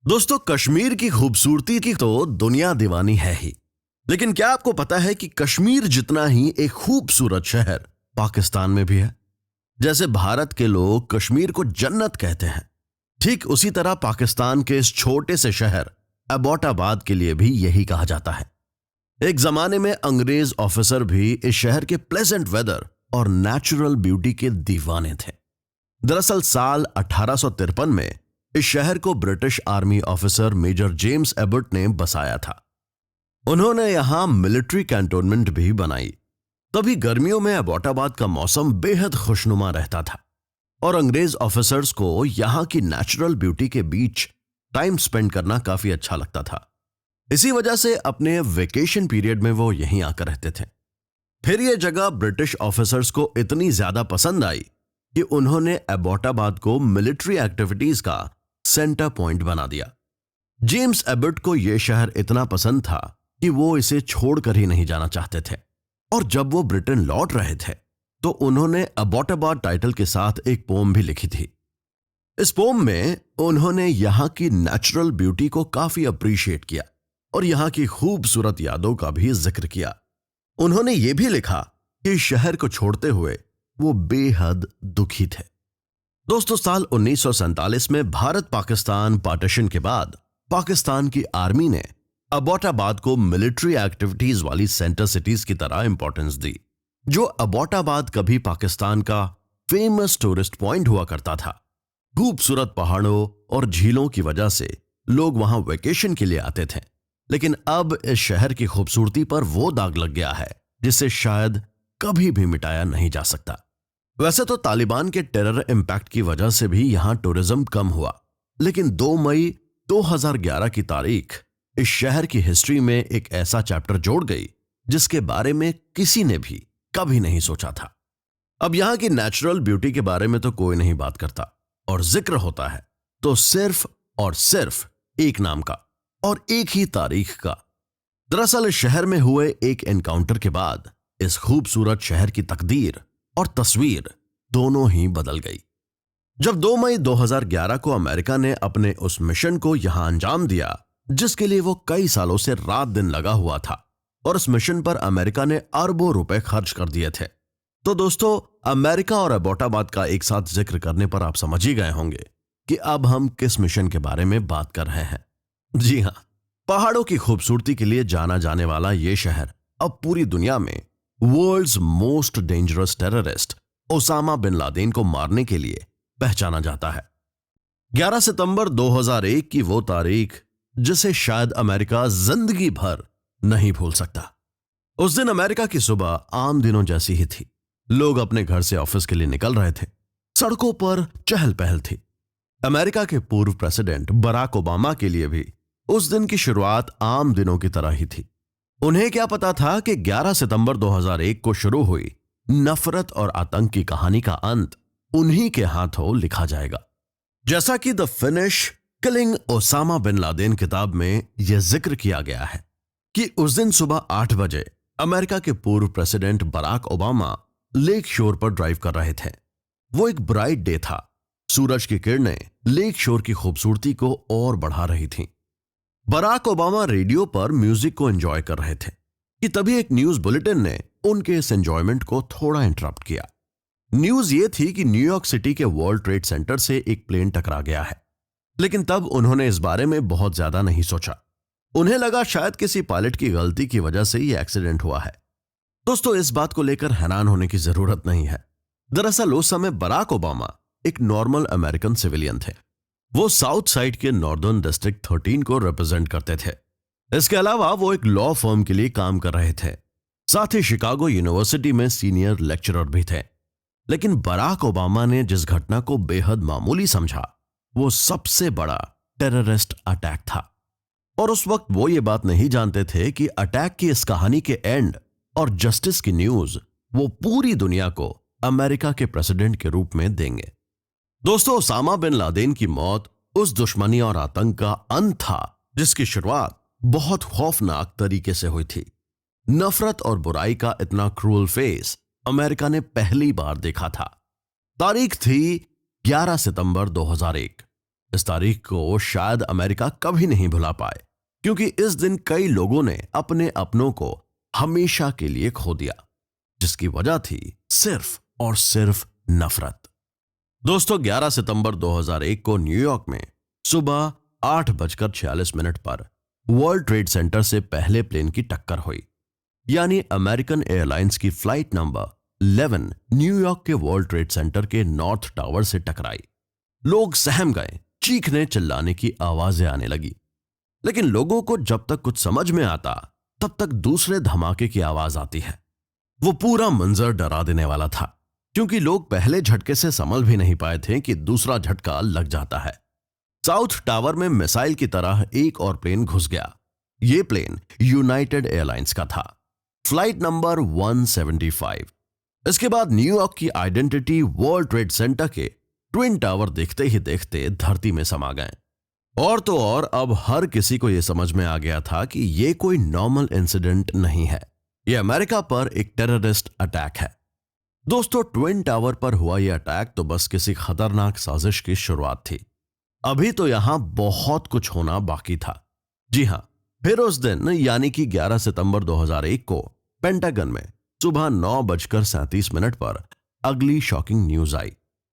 दोस्तों, कश्मीर की खूबसूरती की तो दुनिया दीवानी है ही। लेकिन क्या आपको पता है कि कश्मीर जितना ही एक खूबसूरत शहर पाकिस्तान में भी है। जैसे भारत के लोग कश्मीर को जन्नत कहते हैं, ठीक उसी तरह पाकिस्तान के इस छोटे से शहर एबोटाबाद के लिए भी यही कहा जाता है। एक जमाने में अंग्रेज ऑफिसर भी इस शहर के प्लेजेंट वेदर और नेचुरल ब्यूटी के दीवाने थे। दरअसल साल 1853 में इस शहर को British army officer major James Abbott ने बसाया था। उन्होंने यहां मिलिट्री कैंटोनमेंट भी बनाई। तभी गर्मियों में एबोटाबाद का मौसम बेहद खुशनुमा रहता था और अंग्रेज ऑफिसर्स को यहां की नेचुरल ब्यूटी के बीच टाइम स्पेंड करना काफी अच्छा लगता था। इसी वजह से अपने वेकेशन पीरियड में वो यहीं आकर रहते थे। फिर ये जगह ब्रिटिश ऑफिसर्स को इतनी ज्यादा पसंद आई कि उन्होंने एबोटाबाद को मिलिट्री एक्टिविटीज का सेंटर पॉइंट बना दिया। जेम्स एबर्ट को यह शहर इतना पसंद था कि वो इसे छोड़कर ही नहीं जाना चाहते थे और जब वो ब्रिटेन लौट रहे थे तो उन्होंने एबोटाबाद टाइटल के साथ एक पोम भी लिखी थी। इस पोम में उन्होंने यहां की नेचुरल ब्यूटी को काफी अप्रिशिएट किया और यहां की खूबसूरत यादों का भी जिक्र किया। उन्होंने ये भी लिखा कि इस शहर को छोड़ते हुए वो बेहद दुखी थे। दोस्तों, साल 1947 में भारत पाकिस्तान पार्टीशन के बाद पाकिस्तान की आर्मी ने एबोटाबाद को मिलिट्री एक्टिविटीज वाली सेंटर सिटीज की तरह इंपॉर्टेंस दी। जो एबोटाबाद कभी पाकिस्तान का फेमस टूरिस्ट पॉइंट हुआ करता था। खूबसूरत पहाड़ों और झीलों की वजह से लोग वहां वेकेशन के लिए आते थे। लेकिन अब इस शहर की खूबसूरती पर वो दाग लग गया है जिसे शायद कभी भी मिटाया नहीं जा सकता। वैसे तो तालिबान के टेरर इंपैक्ट की वजह से भी यहां टूरिज्म कम हुआ, लेकिन 2 मई 2011 की तारीख इस शहर की हिस्ट्री में एक ऐसा चैप्टर जोड़ गई जिसके बारे में किसी ने भी कभी नहीं सोचा था। अब यहां की नेचुरल ब्यूटी के बारे में तो कोई नहीं बात करता और जिक्र होता है तो सिर्फ और सिर्फ एक नाम का और एक ही तारीख का। दरअसल इस शहर में हुए एक एनकाउंटर के बाद इस खूबसूरत शहर की तकदीर और तस्वीर दोनों ही बदल गई। जब 2 मई 2011 को अमेरिका ने अपने उस मिशन को यहां अंजाम दिया जिसके लिए वो कई सालों से रात दिन लगा हुआ था और इस मिशन पर अमेरिका ने अरबों रुपए खर्च कर दिए थे, तो दोस्तों अमेरिका और एबोटाबाद का एक साथ जिक्र करने पर आप समझ ही गए होंगे कि अब हम किस मिशन के बारे में बात कर रहे हैं। जी हां, पहाड़ों की खूबसूरती के लिए जाना जाने वाला ये शहर अब पूरी दुनिया में world's most dangerous terrorist Osama bin Laden को मारने के लिए पहचाना जाता है। 11 सितंबर 2001 की वो तारीख जिसे शायद अमेरिका जिंदगी भर नहीं भूल सकता। उस दिन अमेरिका की सुबह आम दिनों जैसी ही थी। लोग अपने घर से ऑफिस के लिए निकल रहे थे। सड़कों पर चहल पहल थी। अमेरिका के पूर्व प्रेसिडेंट बराक ओबामा के लिए भी उस दिन की शुरुआत आम दिनों की तरह ही थी। उन्हें क्या पता था कि 11 सितंबर 2001 को शुरू हुई नफरत और आतंक की कहानी का अंत उन्हीं के हाथों लिखा जाएगा। जैसा कि the finish killing Osama bin Laden किताब में यह जिक्र किया गया है कि उस दिन सुबह 8 बजे अमेरिका के पूर्व प्रेसिडेंट बराक ओबामा लेक शोर पर ड्राइव कर रहे थे। वो एक ब्राइट डे था। सूरज की किरणें लेक शोर की खूबसूरती को और बढ़ा रही थीं। बराक ओबामा रेडियो पर म्यूजिक को एंजॉय कर रहे थे कि तभी एक न्यूज बुलेटिन ने उनके इस एंजॉयमेंट को थोड़ा इंटरप्ट किया। न्यूज ये थी कि न्यूयॉर्क सिटी के वर्ल्ड ट्रेड सेंटर से एक प्लेन टकरा गया है। लेकिन तब उन्होंने इस बारे में बहुत ज्यादा नहीं सोचा। उन्हें लगा शायद किसी पायलट की गलती की वजह से ये एक्सीडेंट हुआ है। दोस्तों, इस बात को लेकर हैरान होने की जरूरत नहीं है। दरअसल उस समय बराक ओबामा एक नॉर्मल अमेरिकन सिविलियन थे। वो साउथ साइड के नॉर्दर्न डिस्ट्रिक्ट 13 को रिप्रेजेंट करते थे। इसके अलावा वो एक लॉ फर्म के लिए काम कर रहे थे। साथ ही शिकागो यूनिवर्सिटी में सीनियर लेक्चरर भी थे। लेकिन बराक ओबामा ने जिस घटना को बेहद मामूली समझा वो सबसे बड़ा टेररिस्ट अटैक था। और उस वक्त वो ये बात नहीं जानते थे कि अटैक की इस कहानी के एंड और जस्टिस की न्यूज वो पूरी दुनिया को अमेरिका के प्रेसिडेंट के रूप में देंगे। दोस्तों, ओसामा बिन लादेन की मौत उस दुश्मनी और आतंक का अंत था जिसकी शुरुआत बहुत खौफनाक तरीके से हुई थी। नफरत और बुराई का इतना क्रूअल फेस अमेरिका ने पहली बार देखा था। तारीख थी 11 सितंबर 2001। इस तारीख को शायद अमेरिका कभी नहीं भुला पाए, क्योंकि इस दिन कई लोगों ने अपने अपनों को हमेशा के लिए खो दिया, जिसकी वजह थी सिर्फ और सिर्फ नफरत। दोस्तों, 11 सितंबर 2001 को न्यूयॉर्क में सुबह 8:46 पर वर्ल्ड ट्रेड सेंटर से पहले प्लेन की टक्कर हुई, यानी अमेरिकन एयरलाइंस की फ्लाइट नंबर 11 न्यूयॉर्क के वर्ल्ड ट्रेड सेंटर के नॉर्थ टावर से टकराई। लोग सहम गए, चीखने चिल्लाने की आवाजें आने लगी, लेकिन लोगों को जब तक कुछ समझ में आता तब तक दूसरे धमाके की आवाज आती है। वो पूरा मंजर डरा देने वाला था, क्योंकि लोग पहले झटके से संभल भी नहीं पाए थे कि दूसरा झटका लग जाता है। साउथ टावर में मिसाइल की तरह एक और प्लेन घुस गया। ये प्लेन यूनाइटेड एयरलाइंस का था, फ्लाइट नंबर 175। इसके बाद न्यूयॉर्क की आइडेंटिटी वर्ल्ड ट्रेड सेंटर के ट्विन टावर देखते ही देखते धरती में समा गए। और तो और अब हर किसी को यह समझ में आ गया था कि यह कोई नॉर्मल इंसिडेंट नहीं है, यह अमेरिका पर एक टेररिस्ट अटैक है। दोस्तों, ट्विन टावर पर हुआ यह अटैक तो बस किसी खतरनाक साजिश की शुरुआत थी। अभी तो यहां बहुत कुछ होना बाकी था। जी हां, फिर उस दिन यानी कि 11 सितंबर 2001 को पेंटागन में सुबह 9:37 पर अगली शॉकिंग न्यूज आई,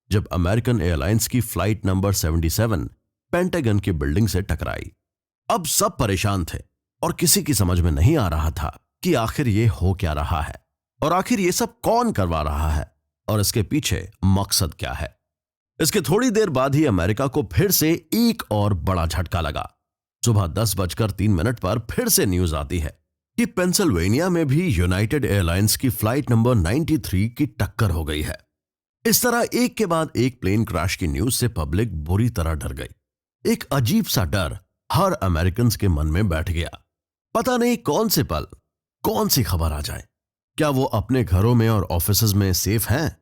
जब अमेरिकन एयरलाइंस की फ्लाइट नंबर 77 पेंटागन की बिल्डिंग से टकराई। अब सब परेशान थे और किसी की समझ में नहीं आ रहा था कि आखिर ये हो क्या रहा है, और आखिर ये सब कौन करवा रहा है, और इसके पीछे मकसद क्या है। इसके थोड़ी देर बाद ही अमेरिका को फिर से एक और बड़ा झटका लगा। सुबह 10:03 पर फिर से न्यूज आती है कि पेंसिल्वेनिया में भी यूनाइटेड एयरलाइंस की फ्लाइट नंबर 93 की टक्कर हो गई है। इस तरह एक के बाद एक प्लेन क्रैश की न्यूज से पब्लिक बुरी तरह डर गई। एक अजीब सा डर हर अमेरिकन के मन में बैठ गया। पता नहीं कौन से पल कौन सी खबर आ जाए, क्या वो अपने घरों में और ऑफिसेज में सेफ हैं?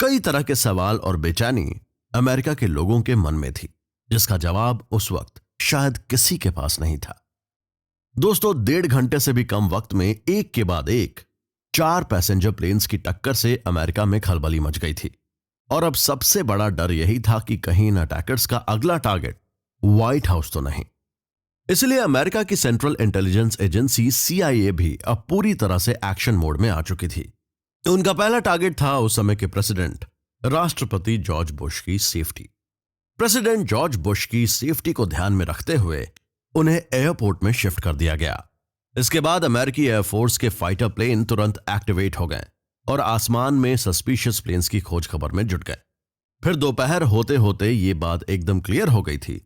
कई तरह के सवाल और बेचैनी अमेरिका के लोगों के मन में थी, जिसका जवाब उस वक्त शायद किसी के पास नहीं था। दोस्तों, 1.5 घंटे से भी कम वक्त में एक के बाद एक 4 पैसेंजर प्लेन्स की टक्कर से अमेरिका में खलबली मच गई थी। और अब सबसे बड़ा डर यही था कि कहीं इन अटैकर्स का अगला टारगेट व्हाइट हाउस तो नहीं। इसलिए अमेरिका की सेंट्रल इंटेलिजेंस एजेंसी CIA भी अब पूरी तरह से एक्शन मोड में आ चुकी थी। उनका पहला टारगेट था उस समय के प्रेसिडेंट राष्ट्रपति जॉर्ज बुश की सेफ्टी। प्रेसिडेंट जॉर्ज बुश की सेफ्टी को ध्यान में रखते हुए उन्हें एयरपोर्ट में शिफ्ट कर दिया गया। इसके बाद अमेरिकी एयरफोर्स के फाइटर प्लेन तुरंत एक्टिवेट हो गए और आसमान में सस्पिशियस प्लेन्स की खोज खबर में जुट गए। फिर दोपहर होते होते ये बात एकदम क्लियर हो गई थी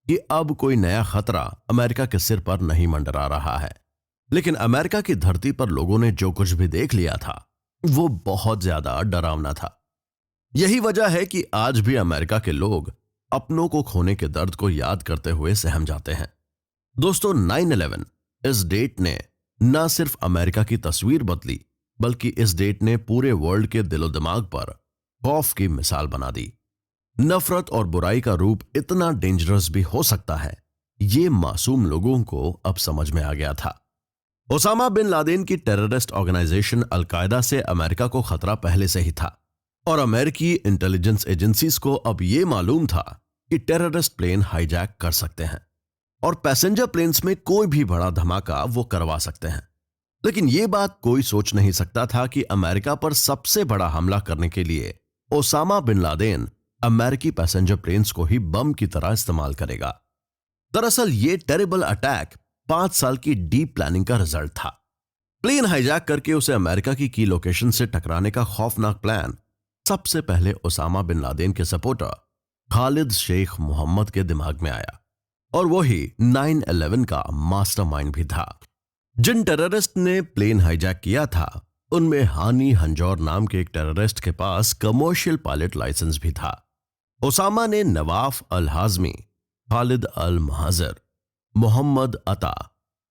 कि अब कोई नया खतरा अमेरिका के सिर पर नहीं मंडरा रहा है। लेकिन अमेरिका की धरती पर लोगों ने जो कुछ भी देख लिया था वो बहुत ज्यादा डरावना था। यही वजह है कि आज भी अमेरिका के लोग अपनों को खोने के दर्द को याद करते हुए सहम जाते हैं। दोस्तों, 9/11 इस डेट ने न सिर्फ अमेरिका की तस्वीर बदली, बल्कि इस डेट ने पूरे वर्ल्ड के दिलो दिमाग पर खौफ की मिसाल बना दी। नफरत और बुराई का रूप इतना डेंजरस भी हो सकता है, ये मासूम लोगों को अब समझ में आ गया था। ओसामा बिन लादेन की टेररिस्ट ऑर्गेनाइजेशन अलकायदा से अमेरिका को खतरा पहले से ही था, और अमेरिकी इंटेलिजेंस एजेंसीज को अब यह मालूम था कि टेररिस्ट प्लेन हाईजैक कर सकते हैं और पैसेंजर प्लेन्स में कोई भी बड़ा धमाका वो करवा सकते हैं। लेकिन यह बात कोई सोच नहीं सकता था कि अमेरिका पर सबसे बड़ा हमला करने के लिए ओसामा बिन लादेन अमेरिकी पैसेंजर प्लेन्स को ही बम की तरह इस्तेमाल करेगा। दरअसल ये टेरिबल अटैक 5 साल की डीप प्लानिंग का रिजल्ट था। प्लेन हाईजैक करके उसे अमेरिका की लोकेशन से टकराने का खौफनाक प्लान सबसे पहले ओसामा बिन लादेन के सपोर्टर खालिद शेख मोहम्मद के दिमाग में आया, और वही 9/11 का मास्टरमाइंड भी था। जिन टेररिस्ट ने प्लेन हाईजैक किया था उनमें हानी हंजौर नाम के एक टेररिस्ट के पास कमर्शियल पायलट लाइसेंस भी था। ओसामा ने नवाफ अल हाजमी, खालिद अल महाजर, मोहम्मद अता,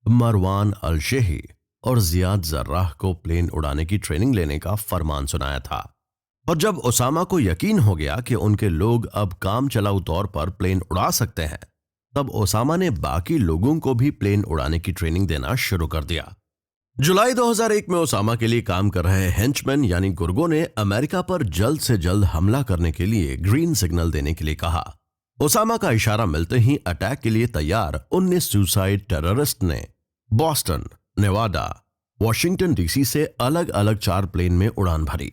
मरवान अल शेही और जियाद जर्राह को प्लेन उड़ाने की ट्रेनिंग लेने का फरमान सुनाया था। और जब ओसामा को यकीन हो गया कि उनके लोग अब काम चलाऊ तौर पर प्लेन उड़ा सकते हैं, तब ओसामा ने बाकी लोगों को भी प्लेन उड़ाने की ट्रेनिंग देना शुरू कर दिया। जुलाई 2001 में ओसामा के लिए काम कर रहे हेंचमैन यानी गुर्गों ने अमेरिका पर जल्द से जल्द हमला करने के लिए ग्रीन सिग्नल देने के लिए कहा, ओसामा का इशारा मिलते ही अटैक के लिए तैयार 19 सुसाइड टेररिस्ट ने बॉस्टन, नेवाडा, वॉशिंगटन डीसी से अलग अलग 4 प्लेन में उड़ान भरी।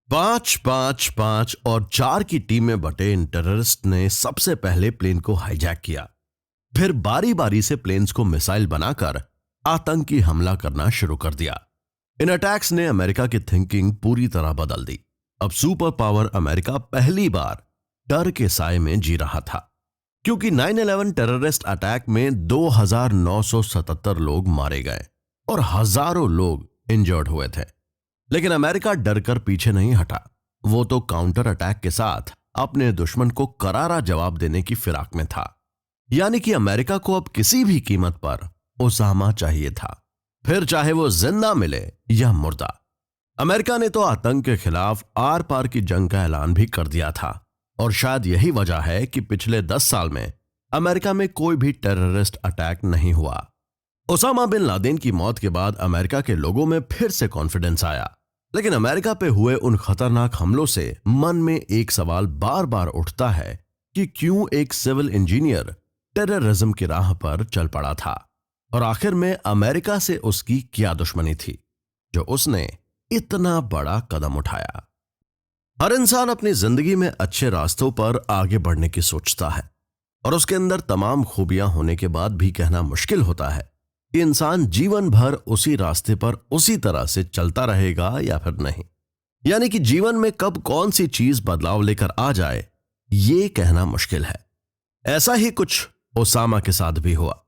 5, 5, 5 और 4 की टीम में बटे इन टेररिस्ट ने सबसे पहले प्लेन को हाईजैक किया। फिर बारी बारी से प्लेन्स को मिसाइल बनाकर आतंकी हमला करना शुरू कर दिया। इन अटैक्स ने अमेरिका की थिंकिंग पूरी तरह बदल दी। अब सुपर पावर अमेरिका पहली बार डर के साए में जी रहा था, क्योंकि 9/11 टेररिस्ट अटैक में 2,977 लोग मारे गए और हजारों लोग इंजर्ड हुए थे। लेकिन अमेरिका डरकर पीछे नहीं हटा। वो तो काउंटर अटैक के साथ अपने दुश्मन को करारा जवाब देने की फिराक में था। यानी कि अमेरिका को अब किसी भी कीमत पर ओसामा चाहिए था, फिर चाहे वो जिंदा मिले या मुर्दा। अमेरिका ने तो आतंक के खिलाफ आर पार की जंग का ऐलान भी कर दिया था, और शायद यही वजह है कि पिछले 10 साल में अमेरिका में कोई भी टेररिस्ट अटैक नहीं हुआ। ओसामा बिन लादेन की मौत के बाद अमेरिका के लोगों में फिर से कॉन्फिडेंस आया। लेकिन अमेरिका पे हुए उन खतरनाक हमलों से मन में एक सवाल बार बार उठता है कि क्यों एक सिविल इंजीनियर टेररिज्म की राह पर चल पड़ा था, और आखिर में अमेरिका से उसकी क्या दुश्मनी थी जो उसने इतना बड़ा कदम उठाया। हर इंसान अपनी जिंदगी में अच्छे रास्तों पर आगे बढ़ने की सोचता है, और उसके अंदर तमाम खूबियां होने के बाद भी कहना मुश्किल होता है कि इंसान जीवन भर उसी रास्ते पर उसी तरह से चलता रहेगा या फिर नहीं। यानी कि जीवन में कब कौन सी चीज बदलाव लेकर आ जाए, ये कहना मुश्किल है। ऐसा ही कुछ ओसामा के साथ भी हुआ।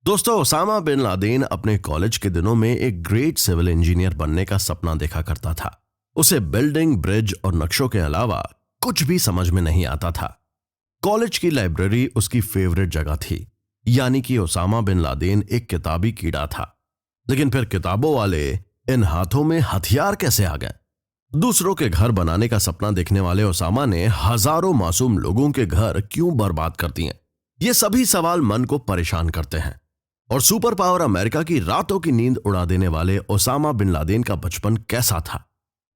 दोस्तों, ओसामा बिन लादेन अपने कॉलेज के दिनों में एक ग्रेट सिविल इंजीनियर बनने का सपना देखा करता था। उसे बिल्डिंग, ब्रिज और नक्शों के अलावा कुछ भी समझ में नहीं आता था। कॉलेज की लाइब्रेरी उसकी फेवरेट जगह थी। यानी कि ओसामा बिन लादेन एक किताबी कीड़ा था। लेकिन फिर किताबों वाले इन हाथों में हथियार कैसे आ गए? दूसरों के घर बनाने का सपना देखने वाले ओसामा ने हजारों मासूम लोगों के घर क्यों बर्बाद कर दिए? ये सभी सवाल मन को परेशान करते हैं। और सुपर पावर अमेरिका की रातों की नींद उड़ा देने वाले ओसामा बिन लादेन का बचपन कैसा था?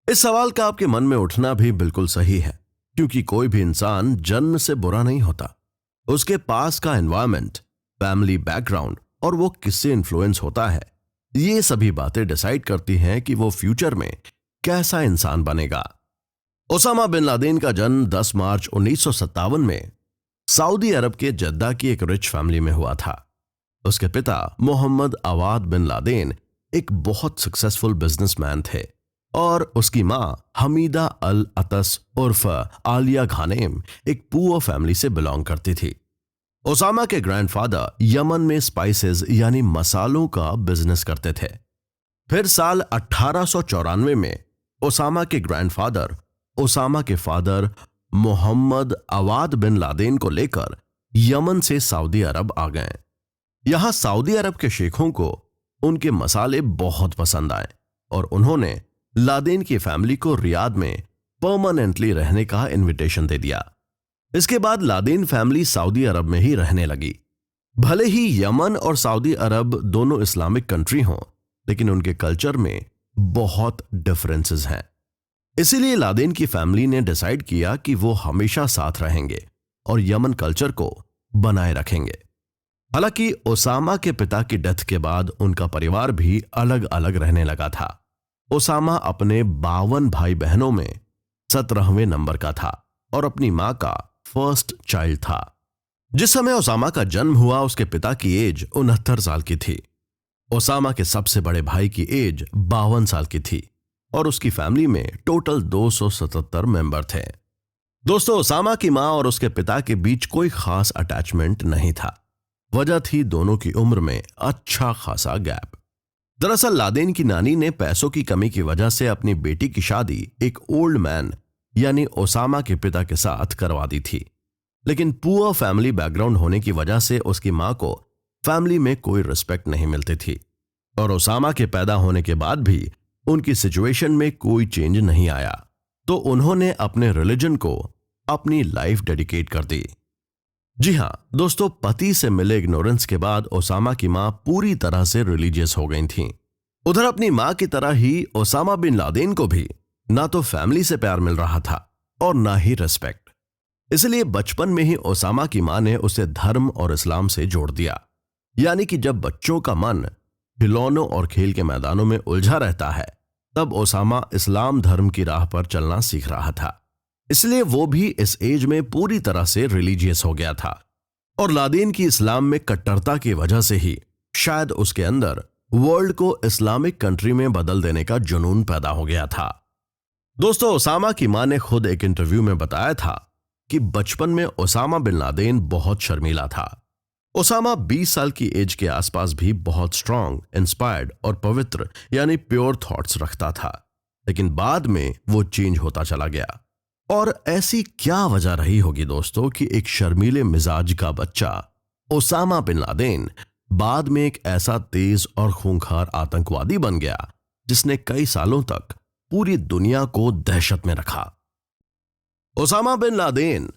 इस सवाल का आपके मन में उठना भी बिल्कुल सही है, क्योंकि कोई भी इंसान जन्म से बुरा नहीं होता। उसके पास का एनवायरमेंट, फैमिली बैकग्राउंड और वो किससे इन्फ्लुएंस होता है, ये सभी बातें डिसाइड करती हैं कि वो फ्यूचर में कैसा इंसान बनेगा। ओसामा बिन लादेन का जन्म 10 मार्च 1957 में सऊदी अरब के जद्दा की एक रिच फैमिली में हुआ था। उसके पिता मोहम्मद अवाद बिन लादेन एक बहुत सक्सेसफुल बिजनेसमैन थे, और उसकी मां हमीदा अल अतस उर्फ आलिया खानेम एक पुअर फैमिली से बिलोंग करती थी। ओसामा के ग्रैंडफादर यमन में स्पाइसेस यानी मसालों का बिजनेस करते थे। फिर साल 1894 में ओसामा के ग्रैंडफादर ओसामा के फादर मोहम्मद अवाद बिन लादेन को लेकर यमन से सऊदी अरब आ गए। यहां सऊदी अरब के शेखों को उनके मसाले बहुत पसंद आए, और उन्होंने लादेन की फैमिली को रियाद में परमानेंटली रहने का इनविटेशन दे दिया। इसके बाद लादेन फैमिली सऊदी अरब में ही रहने लगी। भले ही यमन और सऊदी अरब दोनों इस्लामिक कंट्री हों, लेकिन उनके कल्चर में बहुत डिफरेंसेस हैं। इसीलिए लादेन की फैमिली ने डिसाइड किया कि वो हमेशा साथ रहेंगे और यमन कल्चर को बनाए रखेंगे। हालांकि ओसामा के पिता की डेथ के बाद उनका परिवार भी अलग अलग रहने लगा था। ओसामा अपने 52 भाई बहनों में 17वें नंबर का था और अपनी मां का फर्स्ट चाइल्ड था। जिस समय ओसामा का जन्म हुआ, उसके पिता की एज 69 साल की थी। ओसामा के सबसे बड़े भाई की एज 52 साल की थी, और उसकी फैमिली में टोटल 277 मेंबर थे। दोस्तों, ओसामा की मां और उसके पिता के बीच कोई खास अटैचमेंट नहीं था। वजह थी दोनों की उम्र में अच्छा खासा गैप। दरअसल लादेन की नानी ने पैसों की कमी की वजह से अपनी बेटी की शादी एक ओल्ड मैन यानी ओसामा के पिता के साथ करवा दी थी। लेकिन पुअर फैमिली बैकग्राउंड होने की वजह से उसकी मां को फैमिली में कोई रिस्पेक्ट नहीं मिलती थी, और ओसामा के पैदा होने के बाद भी उनकी सिचुएशन में कोई चेंज नहीं आया, तो उन्होंने अपने रिलीजन को अपनी लाइफ डेडिकेट कर दी। जी हां दोस्तों, पति से मिले इग्नोरेंस के बाद ओसामा की मां पूरी तरह से रिलीजियस हो गई थीं। उधर अपनी मां की तरह ही ओसामा बिन लादेन को भी ना तो फैमिली से प्यार मिल रहा था और ना ही रिस्पेक्ट। इसलिए बचपन में ही ओसामा की मां ने उसे धर्म और इस्लाम से जोड़ दिया। यानी कि जब बच्चों का मन खिलौनों और खेल के मैदानों में उलझा रहता है, तब ओसामा इस्लाम धर्म की राह पर चलना सीख रहा था। इसलिए वो भी इस एज में पूरी तरह से रिलीजियस हो गया था। और लादेन की इस्लाम में कट्टरता की वजह से ही शायद उसके अंदर वर्ल्ड को इस्लामिक कंट्री में बदल देने का जुनून पैदा हो गया था। दोस्तों, ओसामा की मां ने खुद एक इंटरव्यू में बताया था कि बचपन में ओसामा बिन लादेन बहुत शर्मीला था। ओसामा 20 साल की एज के आसपास भी बहुत स्ट्रांग, इंस्पायर्ड और पवित्र यानी प्योर थॉट्स रखता था, लेकिन बाद में वो चेंज होता चला गया। और ऐसी क्या वजह रही होगी दोस्तों कि एक शर्मीले मिजाज का बच्चा ओसामा बिन लादेन बाद में एक ऐसा तेज और खूंखार आतंकवादी बन गया जिसने कई सालों तक पूरी दुनिया को दहशत में रखा। ओसामा बिन लादेन,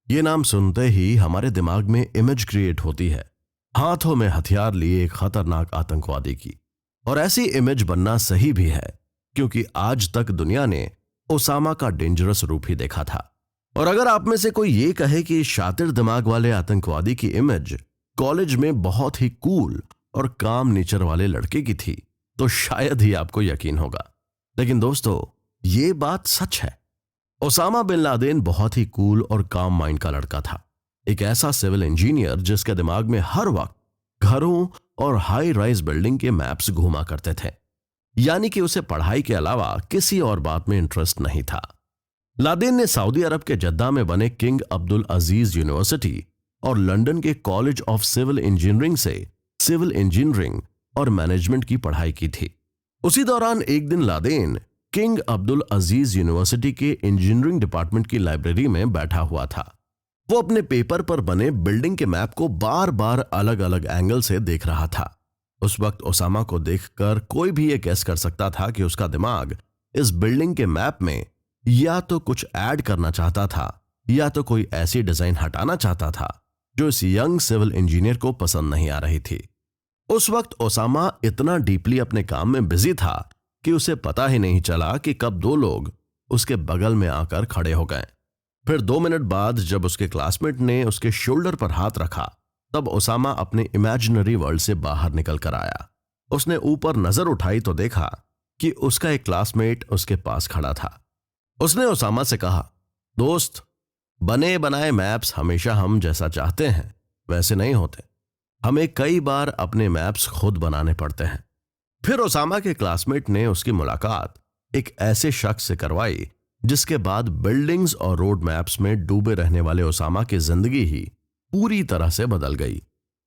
ये नाम सुनते ही हमारे दिमाग में इमेज क्रिएट होती है हाथों में हथियार लिए एक खतरनाक आतंकवादी की। और ऐसी इमेज बनना सही भी है, क्योंकि आज तक दुनिया ने ओसामा का डेंजरस रूप ही देखा था। और अगर आप में से कोई ये कहे कि इस शातिर दिमाग वाले आतंकवादी की इमेज कॉलेज में बहुत ही कूल और काम नेचर वाले लड़के की थी, तो शायद ही आपको यकीन होगा। लेकिन दोस्तों, ये बात सच है। ओसामा बिन लादेन बहुत ही कूल और काम माइंड का लड़का था। एक ऐसा सिविल इंजीनियर जिसके दिमाग में हर वक्त घरों और हाई राइज बिल्डिंग के मैप्स घूमा करते थे। यानी कि उसे पढ़ाई के अलावा किसी और बात में इंटरेस्ट नहीं था। लादेन ने सऊदी अरब के जद्दा में बने किंग अब्दुल अजीज यूनिवर्सिटी और लंदन के कॉलेज ऑफ सिविल इंजीनियरिंग से सिविल इंजीनियरिंग और मैनेजमेंट की पढ़ाई की थी। उसी दौरान एक दिन लादेन किंग अब्दुल अजीज यूनिवर्सिटी के इंजीनियरिंग डिपार्टमेंट की लाइब्रेरी में बैठा हुआ था। वो अपने पेपर पर बने बिल्डिंग के मैप को बार बार अलग अलग एंगल से देख रहा था। उस वक्त ओसामा को देखकर कोई भी ये गेस कर सकता था कि उसका दिमाग इस बिल्डिंग के मैप में या तो कुछ ऐड करना चाहता था या तो कोई ऐसी डिजाइन हटाना चाहता था जो इस यंग सिविल इंजीनियर को पसंद नहीं आ रही थी। उस वक्त ओसामा इतना डीपली अपने काम में बिजी था कि उसे पता ही नहीं चला कि कब दो लोग उसके बगल में आकर खड़े हो गए। फिर 2 मिनट बाद जब उसके क्लासमेट ने उसके शोल्डर पर हाथ रखा, तब ओसामा अपने इमेजिनरी वर्ल्ड से बाहर निकल कर आया। उसने ऊपर नजर उठाई तो देखा कि उसका एक क्लासमेट उसके पास खड़ा था। उसने ओसामा से कहा, दोस्त, बने बनाए मैप्स हमेशा हम जैसा चाहते हैं वैसे नहीं होते। हमें कई बार अपने मैप्स खुद बनाने पड़ते हैं। फिर ओसामा के क्लासमेट ने उसकी मुलाकात एक ऐसे शख्स से करवाई जिसके बाद बिल्डिंग्स और रोड मैप्स में डूबे रहने वाले ओसामा की जिंदगी ही पूरी तरह से बदल गई।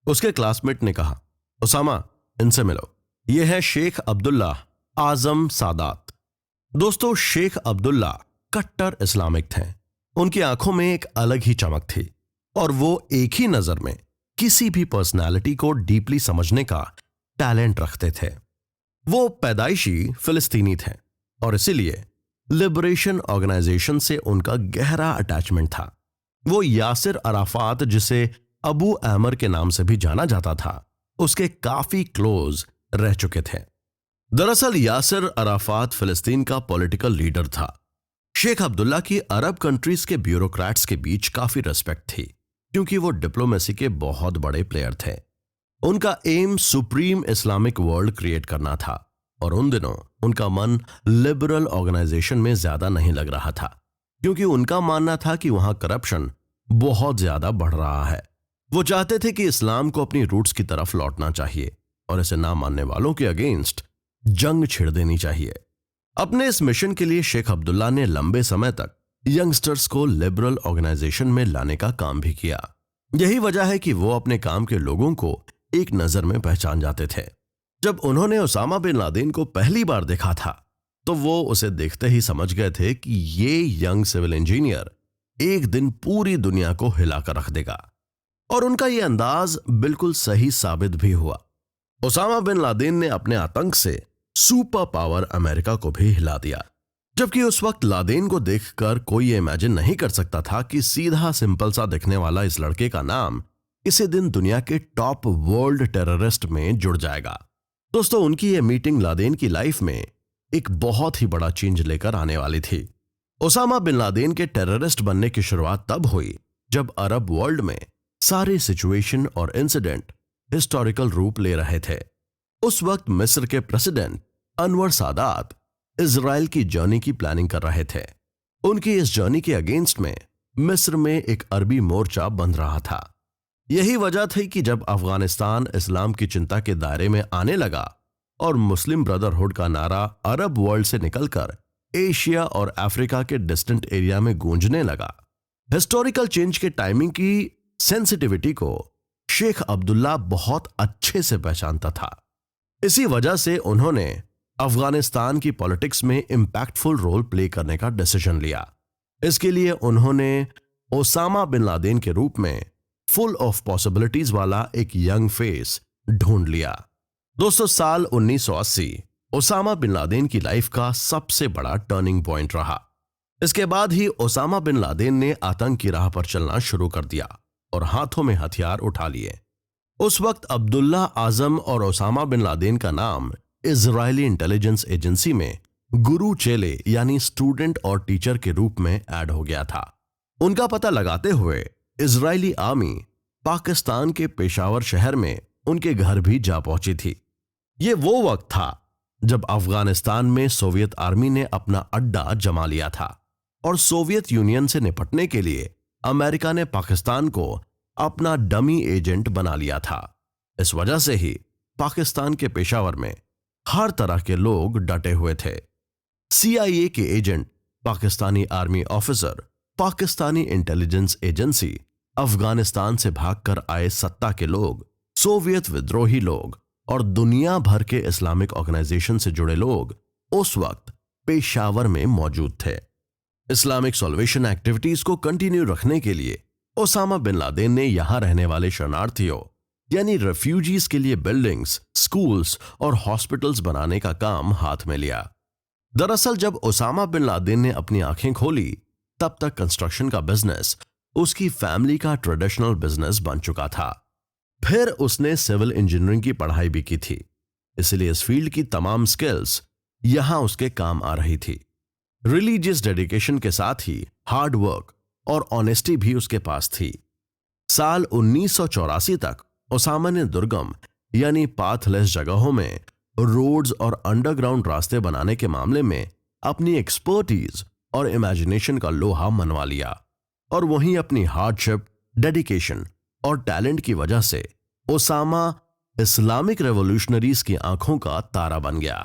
उसके क्लासमेट ने कहा, ओसामा, इनसे मिलो, यह है शेख अब्दुल्ला आजम सादात। दोस्तों, शेख अब्दुल्ला कट्टर इस्लामिक थे। उनकी आंखों में एक अलग ही चमक थी और वो एक ही नजर में किसी भी पर्सनालिटी को डीपली समझने का टैलेंट रखते थे। वो पैदाइशी फिलिस्तीनी थे और इसीलिए लिबरेशन ऑर्गेनाइजेशन से उनका गहरा अटैचमेंट था। वो यासिर अराफात, जिसे अबू आमर के नाम से भी जाना जाता था, उसके काफी क्लोज रह चुके थे। दरअसल यासिर अराफात फिलिस्तीन का पॉलिटिकल लीडर था। शेख अब्दुल्ला की अरब कंट्रीज के ब्यूरोक्रेट्स के बीच काफी रिस्पेक्ट थी, क्योंकि वो डिप्लोमेसी के बहुत बड़े प्लेयर थे। उनका aim supreme Islamic world create करना था और उन दिनों उनका मन लिबरल ऑर्गेनाइजेशन में ज्यादा नहीं लग रहा था, क्योंकि उनका मानना था कि वहां करप्शन बहुत ज्यादा बढ़ रहा है। वो चाहते थे कि इस्लाम को अपनी रूट्स की तरफ लौटना चाहिए और इसे ना मानने वालों के अगेंस्ट जंग छिड़ देनी चाहिए। अपने इस मिशन के लिए शेख अब्दुल्ला ने लंबे समय तक यंगस्टर्स को लिबरल ऑर्गेनाइजेशन में लाने का काम भी किया। यही वजह है कि वो अपने काम के लोगों को एक नजर में पहचान जाते थे। जब उन्होंने ओसामा बिन लादेन को पहली बार देखा था, तो वो उसे देखते ही समझ गए थे कि ये यंग सिविल इंजीनियर एक दिन पूरी दुनिया को हिलाकर रख देगा। और उनका ये अंदाज बिल्कुल सही साबित भी हुआ। ओसामा बिन लादेन ने अपने आतंक से सुपर पावर अमेरिका को भी हिला दिया। जबकि उस वक्त लादेन को देखकर कोई ये इमेजिन नहीं कर सकता था कि सीधा सिंपल सा दिखने वाला इस लड़के का नाम इसी दिन दुनिया के टॉप वर्ल्ड टेररिस्ट में जुड़ जाएगा। दोस्तों, उनकी ये मीटिंग लादेन की लाइफ में एक बहुत ही बड़ा चेंज लेकर आने वाली थी। ओसामा बिन लादेन के टेररिस्ट बनने की शुरुआत तब हुई जब अरब वर्ल्ड में सारे सिचुएशन और इंसिडेंट हिस्टोरिकल रूप ले रहे थे। उस वक्त मिस्र के प्रेसिडेंट अनवर सादात इजराइल की जर्नी की प्लानिंग कर रहे थे। उनकी इस जर्नी के अगेंस्ट में मिस्र में एक अरबी मोर्चा बन रहा था। यही वजह थी कि जब अफगानिस्तान इस्लाम की चिंता के दायरे में आने लगा और मुस्लिम ब्रदरहुड का नारा अरब वर्ल्ड से निकलकर एशिया और अफ्रीका के डिस्टेंट एरिया में गूंजने लगा। हिस्टोरिकल चेंज के टाइमिंग की सेंसिटिविटी को शेख अब्दुल्ला बहुत अच्छे से पहचानता था। इसी वजह से उन्होंने अफगानिस्तान की पॉलिटिक्स में इंपैक्टफुल रोल प्ले करने का डिसीजन लिया। इसके लिए उन्होंने ओसामा बिन लादेन के रूप में फुल ऑफ पॉसिबिलिटीज वाला एक यंग फेस ढूंढ लिया। दोस्तों, साल 1980 ओसामा बिन लादेन की लाइफ का सबसे बड़ा टर्निंग पॉइंट रहा। इसके बाद ही ओसामा बिन लादेन ने आतंक की राह पर चलना शुरू कर दिया और हाथों में हथियार उठा लिए। उस वक्त अब्दुल्ला आजम और ओसामा बिन लादेन का नाम इजरायली इंटेलिजेंस एजेंसी में गुरु चेले यानी स्टूडेंट और टीचर के रूप में ऐड हो गया था। उनका पता लगाते हुए इजरायली आर्मी पाकिस्तान के पेशावर शहर में उनके घर भी जा पहुंची थी। ये वो वक्त था जब अफगानिस्तान में सोवियत आर्मी ने अपना अड्डा जमा लिया था और सोवियत यूनियन से निपटने के लिए अमेरिका ने पाकिस्तान को अपना डमी एजेंट बना लिया था। इस वजह से ही पाकिस्तान के पेशावर में हर तरह के लोग डटे हुए थे। CIA के agent, Pakistani army officer, Pakistani intelligence agency, Afghanistan से भागकर आए सत्ता के लोग, सोवियत विद्रोही लोग और दुनिया भर के इस्लामिक ऑर्गेनाइजेशन से जुड़े लोग उस वक्त पेशावर में मौजूद थे। इस्लामिक सॉल्वेशन एक्टिविटीज को कंटिन्यू रखने के लिए ओसामा बिन लादेन ने यहां रहने वाले शरणार्थियों यानी रेफ्यूजीज के लिए बिल्डिंग्स, स्कूल्स और हॉस्पिटल्स बनाने का काम हाथ में लिया। दरअसल जब ओसामा बिन लादेन ने अपनी आंखें खोली तब तक कंस्ट्रक्शन का बिजनेस उसकी फैमिली का ट्रेडिशनल बिजनेस बन चुका था। फिर उसने सिविल इंजीनियरिंग की पढ़ाई भी की थी, इसलिए इस फील्ड की तमाम स्किल्स यहां उसके काम आ रही थी। रिलीजियस डेडिकेशन के साथ ही हार्ड वर्क और ऑनेस्टी भी उसके पास थी। साल 1984 तक ओसामा ने दुर्गम यानी पाथलेस जगहों में रोड्स और अंडरग्राउंड रास्ते बनाने के मामले में अपनी एक्सपर्टीज और इमेजिनेशन का लोहा मनवा लिया और वहीं अपनी हार्डशिप, डेडिकेशन और टैलेंट की वजह से ओसामा इस्लामिक रेवोल्यूशनरीज की आंखों का तारा बन गया।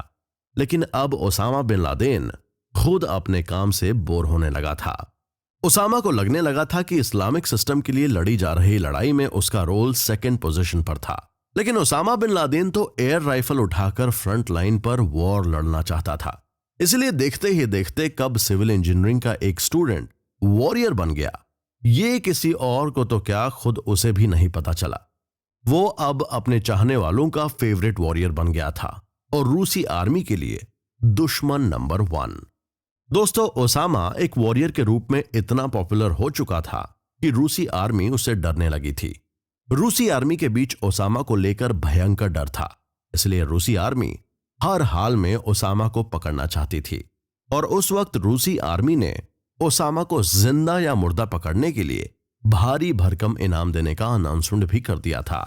लेकिन अब ओसामा बिन लादेन खुद अपने काम से बोर होने लगा था। ओसामा को लगने लगा था कि इस्लामिक सिस्टम के लिए लड़ी जा रही लड़ाई में उसका रोल सेकंड पोजीशन पर था। लेकिन ओसामा बिन लादेन तो एयर राइफल उठाकर फ्रंट लाइन पर वॉर लड़ना चाहता था। इसलिए देखते ही देखते कब सिविल इंजीनियरिंग का एक स्टूडेंट वॉरियर बन गया, ये किसी और को तो क्या खुद उसे भी नहीं पता चला। वो अब अपने चाहने वालों का फेवरेट वॉरियर बन गया था और रूसी आर्मी के लिए दुश्मन नंबर 1। दोस्तों, ओसामा एक वॉरियर के रूप में इतना पॉपुलर हो चुका था कि रूसी आर्मी उससे डरने लगी थी। रूसी आर्मी के बीच ओसामा को लेकर भयंकर डर था, इसलिए रूसी आर्मी हर हाल में ओसामा को पकड़ना चाहती थी और उस वक्त रूसी आर्मी ने ओसामा को जिंदा या मुर्दा पकड़ने के लिए भारी भरकम इनाम देने का अनाउंसमेंट भी कर दिया था।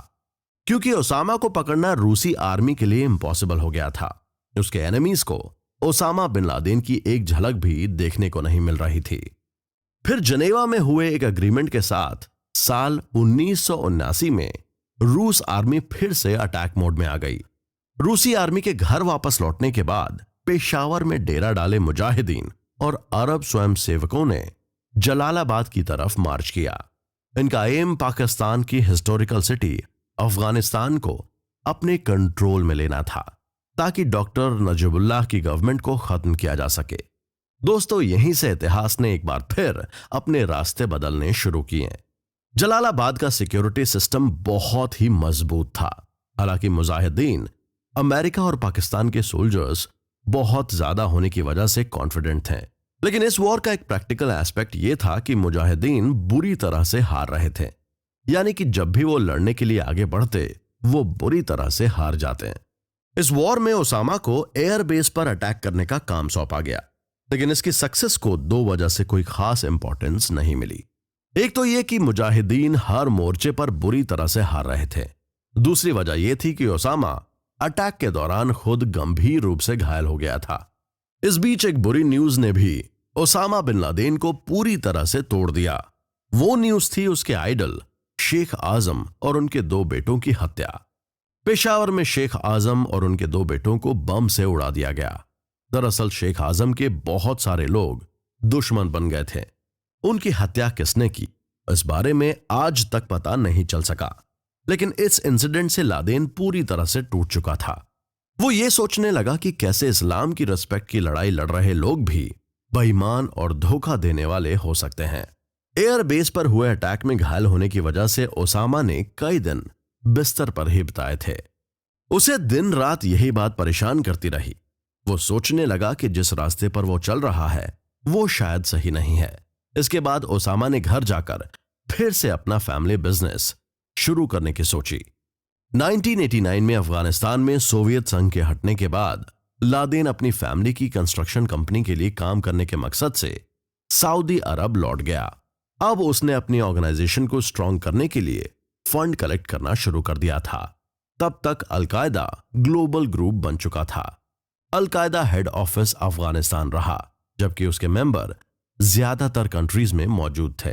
क्योंकि ओसामा को पकड़ना रूसी आर्मी के लिए इम्पॉसिबल हो गया था, उसके एनिमीज को ओसामा बिन लादेन की एक झलक भी देखने को नहीं मिल रही थी। फिर जनेवा में हुए एक एग्रीमेंट के साथ साल 1979 में रूस आर्मी फिर से अटैक मोड में आ गई। रूसी आर्मी के घर वापस लौटने के बाद पेशावर में डेरा डाले मुजाहिदीन और अरब स्वयंसेवकों ने जलालाबाद की तरफ मार्च किया। इनका एम पाकिस्तान की हिस्टोरिकल सिटी अफगानिस्तान को अपने कंट्रोल में लेना था ताकि डॉक्टर नजीबुल्लाह की गवर्नमेंट को खत्म किया जा सके। दोस्तों, यहीं से इतिहास ने एक बार फिर अपने रास्ते बदलने शुरू किए। जलालाबाद का सिक्योरिटी सिस्टम बहुत ही मजबूत था। हालांकि मुजाहिदीन अमेरिका और पाकिस्तान के सोल्जर्स बहुत ज्यादा होने की वजह से कॉन्फिडेंट थे, लेकिन इस वॉर का एक प्रैक्टिकल एस्पेक्ट यह था कि मुजाहिदीन बुरी तरह से हार रहे थे। यानी कि जब भी वो लड़ने के लिए आगे बढ़ते वो बुरी तरह से हार जाते। इस वॉर में ओसामा को एयर बेस पर अटैक करने का काम सौंपा गया। लेकिन इसकी सक्सेस को दो वजह से कोई खास इंपॉर्टेंस नहीं मिली। एक तो यह कि मुजाहिदीन हर मोर्चे पर बुरी तरह से हार रहे थे। दूसरी वजह यह थी कि ओसामा अटैक के दौरान खुद गंभीर रूप से घायल हो गया था। इस बीच एक बुरी न्यूज ने भी ओसामा बिन लादेन को पूरी तरह से तोड़ दिया। वो न्यूज थी उसके आइडल शेख आजम और उनके दो बेटों की हत्या। पेशावर में शेख आजम और उनके दो बेटों को बम से उड़ा दिया गया। दरअसल शेख आजम के बहुत सारे लोग दुश्मन बन गए थे। उनकी हत्या किसने की, इस बारे में आज तक पता नहीं चल सका। लेकिन इस इंसिडेंट से लादेन पूरी तरह से टूट चुका था। वो ये सोचने लगा कि कैसे इस्लाम की रिस्पेक्ट की लड़ाई लड़ रहे लोग भी बेईमान और धोखा देने वाले हो सकते हैं। एयरबेस पर हुए अटैक में घायल होने की वजह से ओसामा ने कई दिन बिस्तर पर ही बिताए थे। उसे दिन रात यही बात परेशान करती रही। वो सोचने लगा कि जिस रास्ते पर वो चल रहा है वो शायद सही नहीं है। इसके बाद ओसामा ने घर जाकर फिर से अपना फैमिली बिजनेस शुरू करने की सोची। 1989 में अफगानिस्तान में सोवियत संघ के हटने के बाद लादेन अपनी फैमिली की कंस्ट्रक्शन कंपनी के लिए काम करने के मकसद से सऊदी अरब लौट गया। अब उसने अपनी ऑर्गेनाइजेशन को स्ट्रांग करने के लिए फंड कलेक्ट करना शुरू कर दिया था। तब तक अलकायदा ग्लोबल ग्रुप बन चुका था। अलकायदा हेड ऑफिस अफगानिस्तान रहा, जबकि उसके मेंबर ज्यादातर कंट्रीज में मौजूद थे।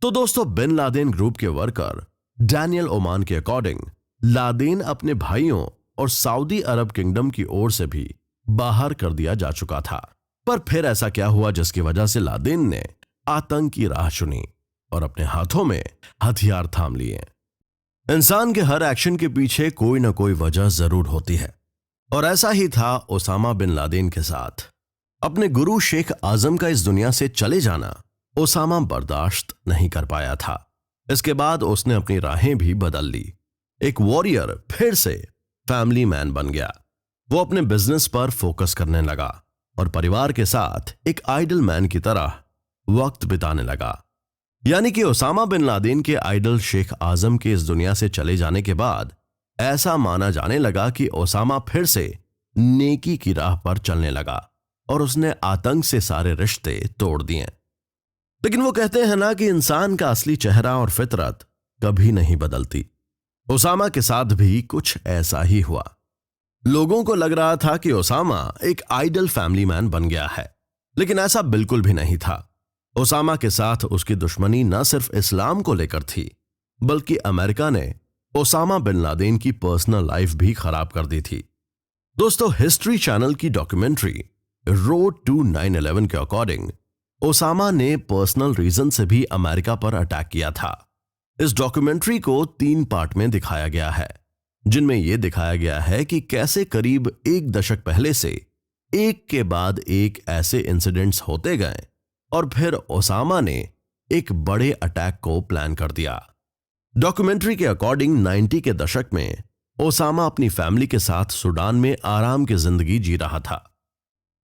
तो दोस्तों, बिन लादेन ग्रुप के वर्कर डैनियल ओमान के अकॉर्डिंग लादेन अपने भाइयों और सऊदी अरब किंगडम की ओर से भी बाहर कर दिया जा चुका था। पर फिर ऐसा क्या हुआ जिसकी वजह से लादेन ने आतंक की राह चुनी और अपने हाथों में हथियार थाम लिए। इंसान के हर एक्शन के पीछे कोई ना कोई वजह जरूर होती है, और ऐसा ही था ओसामा बिन लादेन के साथ। अपने गुरु शेख आजम का इस दुनिया से चले जाना ओसामा बर्दाश्त नहीं कर पाया था। इसके बाद उसने अपनी राहें भी बदल ली। एक वॉरियर फिर से फैमिली मैन बन गया। वो अपने बिजनेस पर फोकस करने लगा और परिवार के साथ एक आइडल मैन की तरह वक्त बिताने लगा। यानी कि ओसामा बिन लादेन के आइडल शेख आजम के इस दुनिया से चले जाने के बाद ऐसा माना जाने लगा कि ओसामा फिर से नेकी की राह पर चलने लगा और उसने आतंक से सारे रिश्ते तोड़ दिए। लेकिन वो कहते हैं ना कि इंसान का असली चेहरा और फितरत कभी नहीं बदलती। ओसामा के साथ भी कुछ ऐसा ही हुआ। लोगों को लग रहा था कि ओसामा एक आइडल फैमिली मैन बन गया है, लेकिन ऐसा बिल्कुल भी नहीं था। ओसामा के साथ उसकी दुश्मनी न सिर्फ इस्लाम को लेकर थी, बल्कि अमेरिका ने ओसामा बिन लादेन की पर्सनल लाइफ भी खराब कर दी थी। दोस्तों, हिस्ट्री चैनल की डॉक्यूमेंट्री रोड टू 9/11 के अकॉर्डिंग ओसामा ने पर्सनल रीजन से भी अमेरिका पर अटैक किया था। इस डॉक्यूमेंट्री को 3 पार्ट में दिखाया गया है, जिनमें यह दिखाया गया है कि कैसे करीब 1 दशक पहले से एक के बाद एक ऐसे इंसिडेंट्स होते गए और फिर ओसामा ने एक बड़े अटैक को प्लान कर दिया। डॉक्यूमेंट्री के अकॉर्डिंग 90 के दशक में ओसामा अपनी फैमिली के साथ सूडान में आराम की जिंदगी जी रहा था।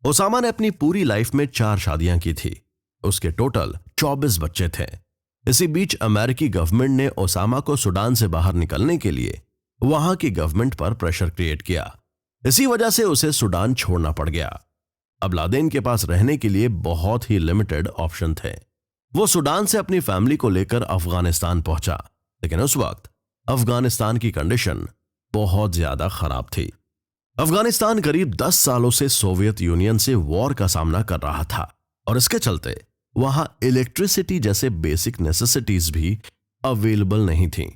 ओसामा ने अपनी पूरी लाइफ में 4 शादियां की थी। उसके टोटल 24 बच्चे थे। इसी बीच अमेरिकी गवर्नमेंट ने ओसामा को सूडान से बाहर निकलने के लिए वहां की गवर्नमेंट पर प्रेशर क्रिएट किया। इसी वजह से उसे सूडान छोड़ना पड़ गया। अब लादेन के पास रहने के लिए बहुत ही लिमिटेड ऑप्शन थे। वो सूडान से अपनी फैमिली को लेकर अफगानिस्तान पहुंचा, लेकिन उस वक्त अफगानिस्तान की कंडीशन बहुत ज्यादा खराब थी। अफगानिस्तान करीब 10 सालों से सोवियत यूनियन से वॉर का सामना कर रहा था और इसके चलते वहां इलेक्ट्रिसिटी जैसे बेसिक नेसेसिटीज भी अवेलेबल नहीं थी।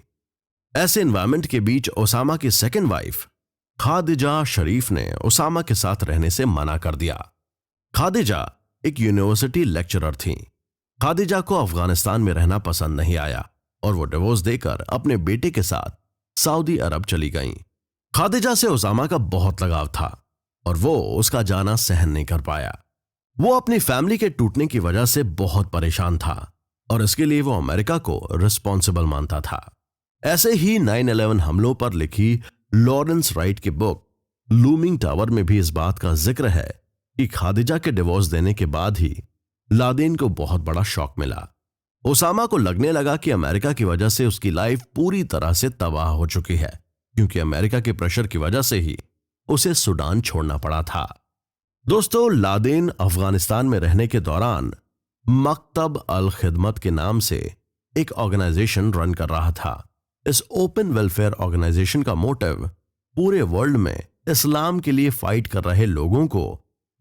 ऐसे एनवायरनमेंट के बीच ओसामा की सेकंड वाइफ खादिजा शरीफ ने ओसामा के साथ रहने से मना कर दिया। खादिजा एक यूनिवर्सिटी लेक्चरर थी। खादिजा को अफगानिस्तान में रहना पसंद नहीं आया और वो डिवोर्स देकर अपने बेटे के साथ सऊदी अरब चली गईं। खादिजा से ओसामा का बहुत लगाव था और वो उसका जाना सहन नहीं कर पाया। वो अपनी फैमिली के टूटने की वजह से बहुत परेशान था और इसके लिए वो अमेरिका को रिस्पॉन्सिबल मानता था। ऐसे ही 9/11 हमलों पर लिखी लॉरेंस राइट की बुक लूमिंग टावर में भी इस बात का जिक्र है कि खादिजा के डिवोर्स देने के बाद ही लादेन को बहुत बड़ा शॉक मिला। ओसामा को लगने लगा कि अमेरिका की वजह से उसकी लाइफ पूरी तरह से तबाह हो चुकी है, क्योंकि अमेरिका के प्रेशर की वजह से ही उसे सूडान छोड़ना पड़ा था। दोस्तों, लादेन अफगानिस्तान में रहने के दौरान मकतब अल खिदमत के नाम से एक ऑर्गेनाइजेशन रन कर रहा था। इस ओपन वेलफेयर ऑर्गेनाइजेशन का मोटिव पूरे वर्ल्ड में इस्लाम के लिए फाइट कर रहे लोगों को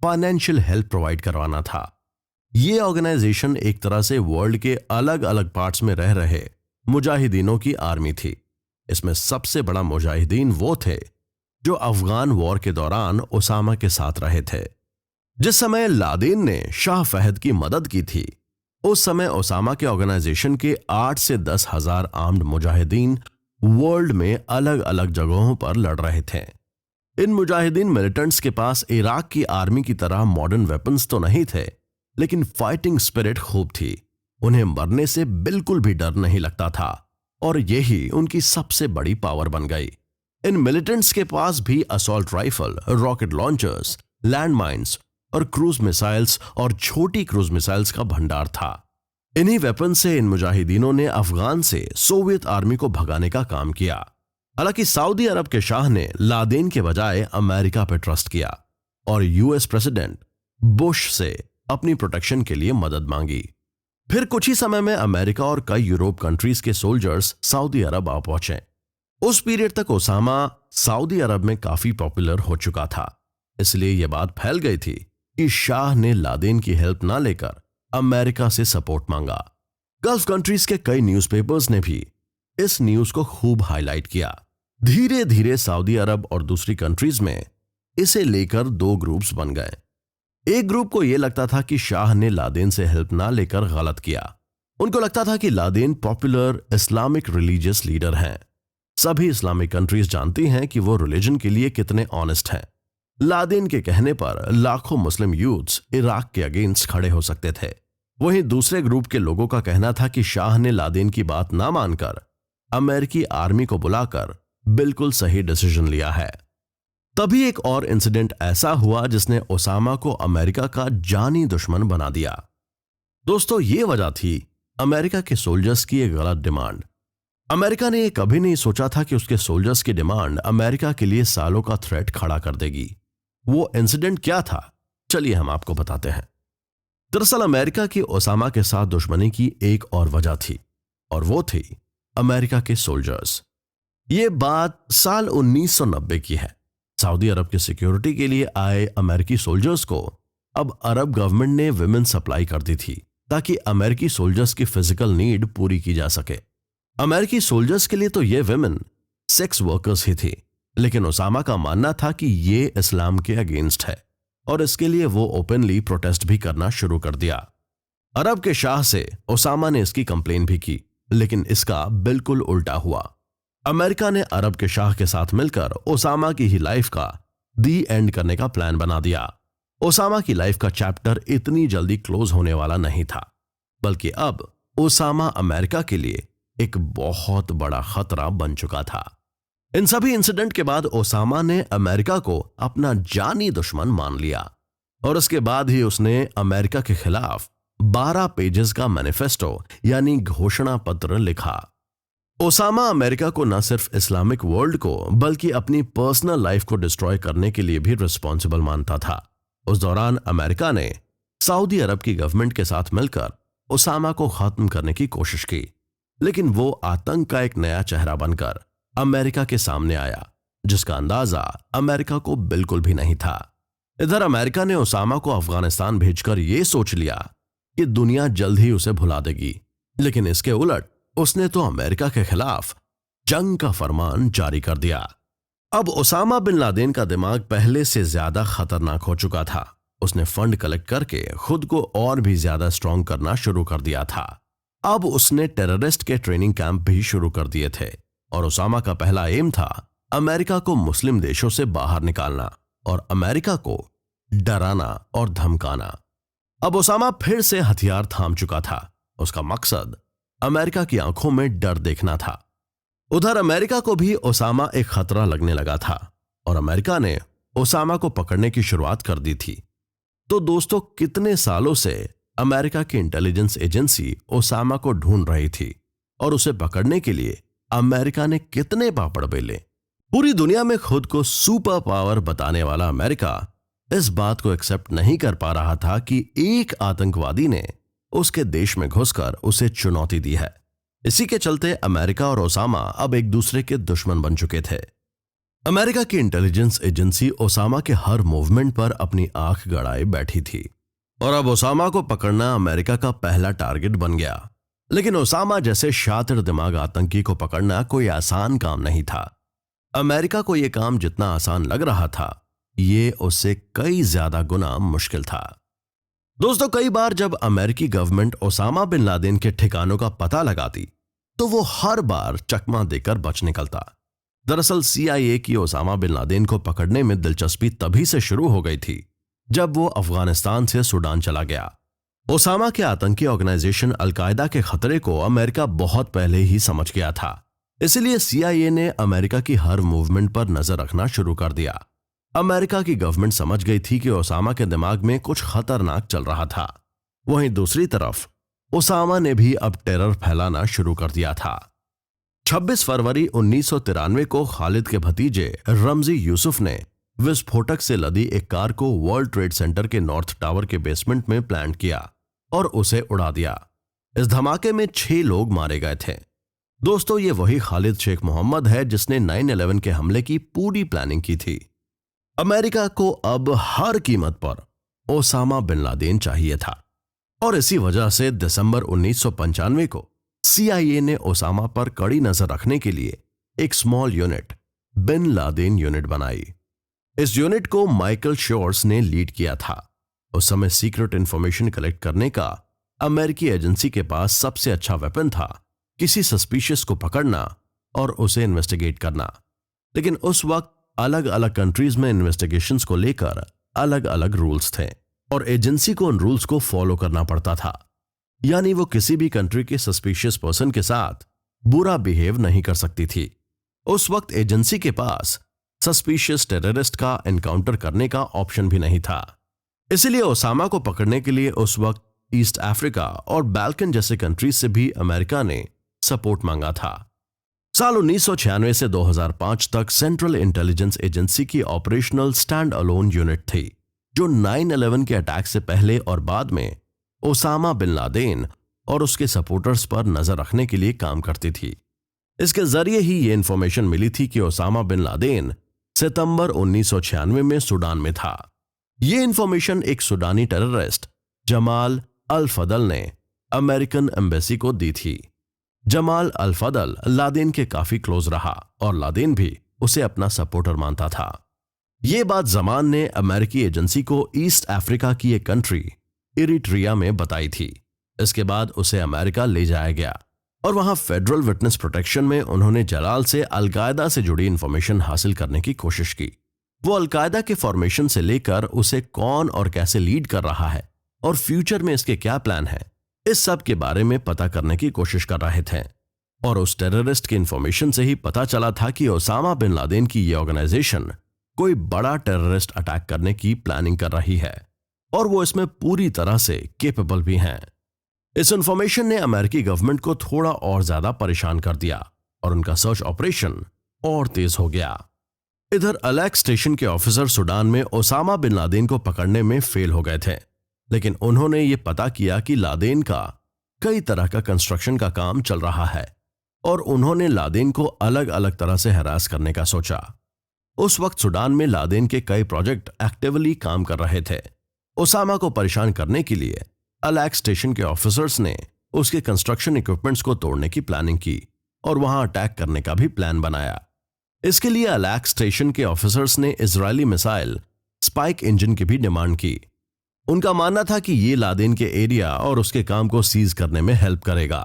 फाइनेंशियल हेल्प प्रोवाइड करवाना था। ये ऑर्गेनाइजेशन एक तरह से वर्ल्ड के अलग अलग पार्ट्स में रह रहे मुजाहिदीनों की आर्मी थी। इसमें सबसे बड़ा मुजाहिदीन वो थे जो अफगान वॉर के दौरान ओसामा के साथ रहे थे। जिस समय लादेन ने शाह फहद की मदद की थी, उस समय ओसामा के ऑर्गेनाइजेशन के 8 से 10 हजार आर्म्ड मुजाहिदीन वर्ल्ड में अलग अलग जगहों पर लड़ रहे थे। इन मुजाहिदीन मिलिटेंट्स के पास इराक की आर्मी की तरह मॉडर्न वेपन्स तो नहीं थे, लेकिन फाइटिंग स्पिरिट खूब थी। उन्हें मरने से बिल्कुल भी डर नहीं लगता था और यही उनकी सबसे बड़ी पावर बन गई। इन मिलिटेंट्स के पास भी assault rifle, rocket launchers, land mines और क्रूज मिसाइल्स और छोटी क्रूज मिसाइल्स का भंडार था। इन्हीं वेपन से इन मुजाहिदीनों ने अफगान से सोवियत आर्मी को भगाने का काम किया। हालांकि सऊदी अरब के शाह ने लादेन के बजाय अमेरिका पर ट्रस्ट किया और यूएस प्रेसिडेंट बुश से अपनी प्रोटेक्शन के लिए मदद मांगी। फिर कुछ ही समय में अमेरिका और कई यूरोप कंट्रीज के सोल्जर्स सऊदी अरब आ पहुंचे। उस पीरियड तक ओसामा सऊदी अरब में काफी पॉपुलर हो चुका था, इसलिए यह बात फैल गई थी कि शाह ने लादेन की हेल्प ना लेकर अमेरिका से सपोर्ट मांगा। गल्फ कंट्रीज के कई न्यूज़पेपर्स ने भी इस न्यूज को खूब हाईलाइट किया। धीरे धीरे सऊदी अरब और दूसरी कंट्रीज में इसे लेकर दो ग्रुप्स बन गए। एक ग्रुप को यह लगता था कि शाह ने लादेन से हेल्प ना लेकर गलत किया। उनको लगता था कि Laden popular Islamic religious leader हैं। सभी इस्लामिक कंट्रीज जानती हैं कि वो रिलीजन के लिए कितने ऑनेस्ट हैं। लादेन के कहने पर लाखों मुस्लिम यूथ्स इराक के अगेंस्ट खड़े हो सकते थे। वहीं दूसरे ग्रुप के लोगों का कहना था कि शाह ने लादेन की बात ना मानकर अमेरिकी आर्मी को बुलाकर बिल्कुल सही डिसीजन लिया है। तभी एक और इंसिडेंट ऐसा हुआ जिसने ओसामा को अमेरिका का जानी दुश्मन बना दिया। दोस्तों, ये वजह थी अमेरिका के सोल्जर्स की एक गलत डिमांड। अमेरिका ने यह कभी नहीं सोचा था कि उसके सोल्जर्स की डिमांड अमेरिका के लिए सालों का थ्रेट खड़ा कर देगी। वो इंसिडेंट क्या था, चलिए हम आपको बताते हैं। दरअसल अमेरिका की ओसामा के साथ दुश्मनी की एक और वजह थी और वो थी अमेरिका के सोल्जर्स। ये बात साल 1990 की है। सऊदी अरब की सिक्योरिटी के लिए आए अमेरिकी सोल्जर्स को अब अरब गवर्नमेंट ने विमेन सप्लाई कर दी थी ताकि अमेरिकी सोल्जर्स की फिजिकल नीड पूरी की जा सके। अमेरिकी सोल्जर्स के लिए तो ये विमेन सेक्स वर्कर्स ही थी, लेकिन ओसामा का मानना था कि ये इस्लाम के अगेंस्ट है और इसके लिए वो ओपनली प्रोटेस्ट भी करना शुरू कर दिया। अरब के शाह से ओसामा ने इसकी कंप्लेन भी की, लेकिन इसका बिल्कुल उल्टा हुआ। अमेरिका ने अरब के शाह के साथ मिलकर ओसामा की ही लाइफ का दी एंड करने का प्लान बना दिया। ओसामा की लाइफ का चैप्टर इतनी जल्दी क्लोज होने वाला नहीं था, बल्कि अब ओसामा अमेरिका के लिए एक बहुत बड़ा खतरा बन चुका था। इन सभी इंसिडेंट के बाद ओसामा ने अमेरिका को अपना जानी दुश्मन मान लिया और उसके बाद ही उसने अमेरिका के खिलाफ 12 पेजेस का मैनिफेस्टो यानी घोषणा पत्र लिखा। ओसामा अमेरिका को न सिर्फ इस्लामिक वर्ल्ड को बल्कि अपनी पर्सनल लाइफ को डिस्ट्रॉय करने के लिए भी रिस्पॉन्सिबल मानता था। उस दौरान अमेरिका ने सऊदी अरब की गवर्नमेंट के साथ मिलकर ओसामा को खत्म करने की कोशिश की, लेकिन वो आतंक का एक नया चेहरा बनकर अमेरिका के सामने आया, जिसका अंदाजा अमेरिका को बिल्कुल भी नहीं था। इधर अमेरिका ने ओसामा को अफगानिस्तान भेजकर यह सोच लिया कि दुनिया जल्द ही उसे भुला देगी, लेकिन इसके उलट उसने तो अमेरिका के खिलाफ जंग का फरमान जारी कर दिया। अब ओसामा बिन लादेन का दिमाग पहले से ज्यादा खतरनाक हो चुका था। उसने फंड कलेक्ट करके खुद को और भी ज्यादा स्ट्रॉन्ग करना शुरू कर दिया था। अब उसने टेररिस्ट के ट्रेनिंग कैंप भी शुरू कर दिए थे और ओसामा का पहला एम था अमेरिका को मुस्लिम देशों से बाहर निकालना और अमेरिका को डराना और धमकाना। अब ओसामा फिर से हथियार थाम चुका था। उसका मकसद अमेरिका की आंखों में डर देखना था। उधर अमेरिका को भी ओसामा एक खतरा लगने लगा था और अमेरिका ने ओसामा को पकड़ने की शुरुआत कर दी थी। तो दोस्तों, कितने सालों से अमेरिका की इंटेलिजेंस एजेंसी ओसामा को ढूंढ रही थी और उसे पकड़ने के लिए अमेरिका ने कितने पापड़ बेले। पूरी दुनिया में खुद को सुपर पावर बताने वाला अमेरिका इस बात को एक्सेप्ट नहीं कर पा रहा था कि एक आतंकवादी ने उसके देश में घुसकर उसे चुनौती दी है। इसी के चलते अमेरिका और ओसामा अब एक दूसरे के दुश्मन बन चुके थे। अमेरिका की इंटेलिजेंस एजेंसी ओसामा के हर मूवमेंट पर अपनी आंख गड़ाए बैठी थी और अब ओसामा को पकड़ना अमेरिका का पहला टारगेट बन गया। लेकिन ओसामा जैसे शातिर दिमाग आतंकी को पकड़ना कोई आसान काम नहीं था। अमेरिका को यह काम जितना आसान लग रहा था, ये उससे कई ज्यादा गुना मुश्किल था। दोस्तों, कई बार जब अमेरिकी गवर्नमेंट ओसामा बिन लादेन के ठिकानों का पता लगाती तो वो हर बार चकमा देकर बच निकलता। दरअसल CIA की ओसामा बिन लादेन को पकड़ने में दिलचस्पी तभी से शुरू हो गई थी जब वो अफगानिस्तान से सूडान चला गया। ओसामा के आतंकी ऑर्गेनाइजेशन अलकायदा के खतरे को अमेरिका बहुत पहले ही समझ गया था। इसलिए CIA ने अमेरिका की हर मूवमेंट पर नजर रखना शुरू कर दिया। अमेरिका की गवर्नमेंट समझ गई थी कि ओसामा के दिमाग में कुछ खतरनाक चल रहा था। वहीं दूसरी तरफ ओसामा ने भी अब टेरर फैलाना शुरू कर दिया था। 26 फरवरी 1993 को खालिद के भतीजे रमजी यूसुफ ने विस्फोटक से लदी एक कार को वर्ल्ड ट्रेड सेंटर के नॉर्थ टावर के बेसमेंट में प्लांट किया और उसे उड़ा दिया। इस धमाके में 6 लोग मारे गए थे। दोस्तों, ये वही खालिद शेख मोहम्मद है जिसने 9/11 के हमले की पूरी प्लानिंग की थी। अमेरिका को अब हर कीमत पर ओसामा बिन लादेन चाहिए था और इसी वजह से दिसंबर 1995 को CIA ने ओसामा पर कड़ी नजर रखने के लिए एक small unit bin Laden unit बनाई। इस यूनिट को माइकल शोर्स ने लीड किया था। उस समय सीक्रेट इंफॉर्मेशन कलेक्ट करने का अमेरिकी एजेंसी के पास सबसे अच्छा वेपन था किसी सस्पिशियस को पकड़ना और उसे इन्वेस्टिगेट करना। लेकिन उस वक्त अलग अलग कंट्रीज में इन्वेस्टिगेशंस को लेकर अलग अलग रूल्स थे और एजेंसी को उन रूल्स को फॉलो करना पड़ता था। यानी वो किसी भी कंट्री के सस्पिशियस पर्सन के साथ बुरा बिहेव नहीं कर सकती थी। उस वक्त एजेंसी के पास सस्पिशियस टेररिस्ट का एनकाउंटर करने का ऑप्शन भी नहीं था। इसलिए ओसामा को पकड़ने के लिए उस वक्त ईस्ट अफ्रीका और बाल्कन जैसे कंट्रीज से भी अमेरिका ने सपोर्ट मांगा था। साल 1996 से 2005 तक सेंट्रल इंटेलिजेंस एजेंसी की ऑपरेशनल स्टैंड अलोन यूनिट थी जो 9/11 के अटैक से पहले और बाद में ओसामा बिन लादेन और उसके सपोर्टर्स पर नजर रखने के लिए काम करती थी। इसके जरिए ही ये इंफॉर्मेशन मिली थी कि ओसामा बिन लादेन सितंबर 1996 में सूडान में था। ये इंफॉर्मेशन एक सूडानी टेररिस्ट जमाल अल फदल ने अमेरिकन एम्बेसी को दी थी। जमाल अल फदल लादेन के काफी क्लोज रहा और लादेन भी उसे अपना सपोर्टर मानता था। ये बात जमान ने अमेरिकी एजेंसी को ईस्ट अफ्रीका की एक कंट्री इरिट्रिया में बताई थी। इसके बाद उसे अमेरिका ले जाया गया और वहां फेडरल विटनेस प्रोटेक्शन में उन्होंने जलाल से अलकायदा से जुड़ी इंफॉर्मेशन हासिल करने की कोशिश की। वो अलकायदा के फॉर्मेशन से लेकर उसे कौन और कैसे लीड कर रहा है और फ्यूचर में इसके क्या प्लान है, इस सब के बारे में पता करने की कोशिश कर रहे थे। और उस टेररिस्ट की इंफॉर्मेशन से ही पता चला था कि ओसामा बिन लादेन की ये ऑर्गेनाइजेशन कोई बड़ा टेररिस्ट अटैक करने की प्लानिंग कर रही है और वो इसमें पूरी तरह से कैपेबल भी हैं। इस इंफॉर्मेशन ने अमेरिकी गवर्नमेंट को थोड़ा और ज्यादा परेशान कर दिया और उनका सर्च ऑपरेशन और तेज हो गया। इधर अलैक स्टेशन के ऑफिसर सूडान में ओसामा बिन लादेन को पकड़ने में फेल हो गए थे, लेकिन उन्होंने ये पता किया कि लादेन का कई तरह का कंस्ट्रक्शन का काम चल रहा है और उन्होंने लादेन को अलग अलग तरह से हरास करने का सोचा। उस वक्त सूडान में लादेन के कई प्रोजेक्ट एक्टिवली काम कर रहे थे। ओसामा को परेशान करने के लिए अलैक स्टेशन के ऑफिसर्स ने उसके कंस्ट्रक्शन इक्विपमेंट्स को तोड़ने की प्लानिंग की और वहां अटैक करने का भी प्लान बनाया। इसके लिए अलैक स्टेशन के ऑफिसर्स ने इजरायली मिसाइल स्पाइक इंजन की भी डिमांड की। उनका मानना था कि ये लादेन के एरिया और उसके काम को सीज करने में हेल्प करेगा।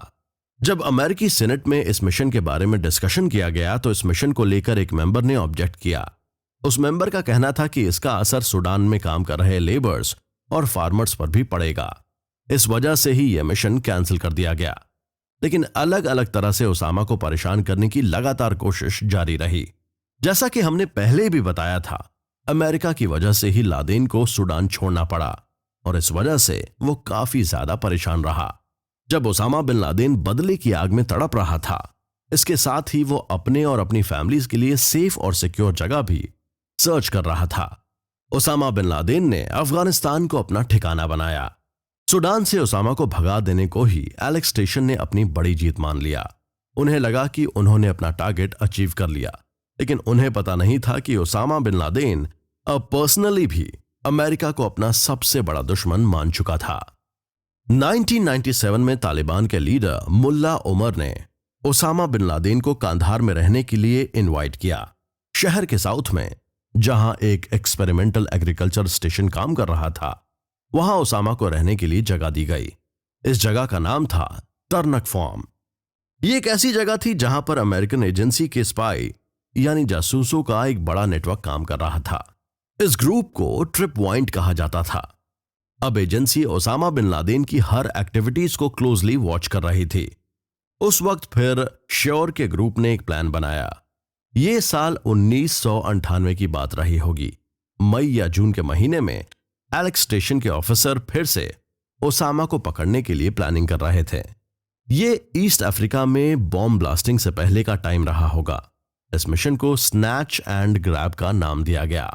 जब अमेरिकी सीनेट में इस मिशन के बारे में डिस्कशन किया गया तो इस मिशन को लेकर एक मेंबर ने ऑब्जेक्ट किया। उस मेंबर का कहना था कि इसका असर सूडान में काम कर रहे लेबर्स और फार्मर्स पर भी पड़ेगा। इस वजह से ही यह मिशन कैंसिल कर दिया गया। लेकिन अलग अलग तरह से ओसामा को परेशान करने की लगातार कोशिश जारी रही। जैसा कि हमने पहले भी बताया था, अमेरिका की वजह से ही लादेन को सूडान छोड़ना पड़ा और इस वजह से वो काफी ज्यादा परेशान रहा। जब ओसामा बिन लादेन बदले की आग में तड़प रहा था, इसके साथ ही वो अपने और अपनी फैमिलीज के लिए सेफ और सिक्योर जगह भी सर्च कर रहा था। ओसामा बिन लादेन ने अफगानिस्तान को अपना ठिकाना बनाया। सूडान से ओसामा को भगा देने को ही एलेक्स स्टेशन ने अपनी बड़ी जीत मान लिया। उन्हें लगा कि उन्होंने अपना टारगेट अचीव कर लिया, लेकिन उन्हें पता नहीं था कि ओसामा बिन लादेन अब पर्सनली भी अमेरिका को अपना सबसे बड़ा दुश्मन मान चुका था। 1997 में तालिबान के लीडर मुल्ला उमर ने ओसामा बिन लादेन को कांधार में रहने के लिए इनवाइट किया। शहर के साउथ में जहां एक एक्सपेरिमेंटल एग्रीकल्चर स्टेशन काम कर रहा था, वहां ओसामा को रहने के लिए जगह दी गई। इस जगह का नाम था टर्नक फार्म। ये एक ऐसी जगह थी जहां पर अमेरिकन एजेंसी के स्पाई यानी जासूसों का एक बड़ा नेटवर्क काम कर रहा था। इस ग्रुप को ट्रिप पॉइंट कहा जाता था। अब एजेंसी ओसामा बिन लादेन की हर एक्टिविटीज को क्लोजली वॉच कर रही थी। उस वक्त फिर श्योर के ग्रुप ने एक प्लान बनाया। ये साल 1998 की बात रही होगी। मई या जून के महीने में एलेक्स स्टेशन के ऑफिसर फिर से ओसामा को पकड़ने के लिए प्लानिंग कर रहे थे। ये ईस्ट अफ्रीका में बॉम्ब ब्लास्टिंग से पहले का टाइम रहा होगा। इस मिशन को स्नैच एंड ग्रैब का नाम दिया गया।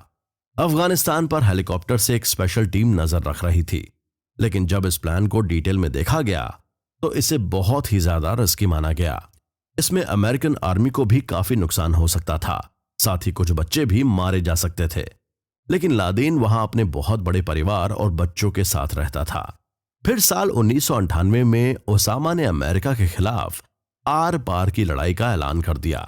अफगानिस्तान पर हेलीकॉप्टर से एक स्पेशल टीम नजर रख रही थी, लेकिन जब इस प्लान को डिटेल में देखा गया तो इसे बहुत ही ज्यादा रिस्की माना गया। इसमें अमेरिकन आर्मी को भी काफी नुकसान हो सकता था, साथ ही कुछ बच्चे भी मारे जा सकते थे। लेकिन लादेन वहां अपने बहुत बड़े परिवार और बच्चों के साथ रहता था। फिर साल 1998 में ओसामा ने अमेरिका के खिलाफ आर पार की लड़ाई का ऐलान कर दिया।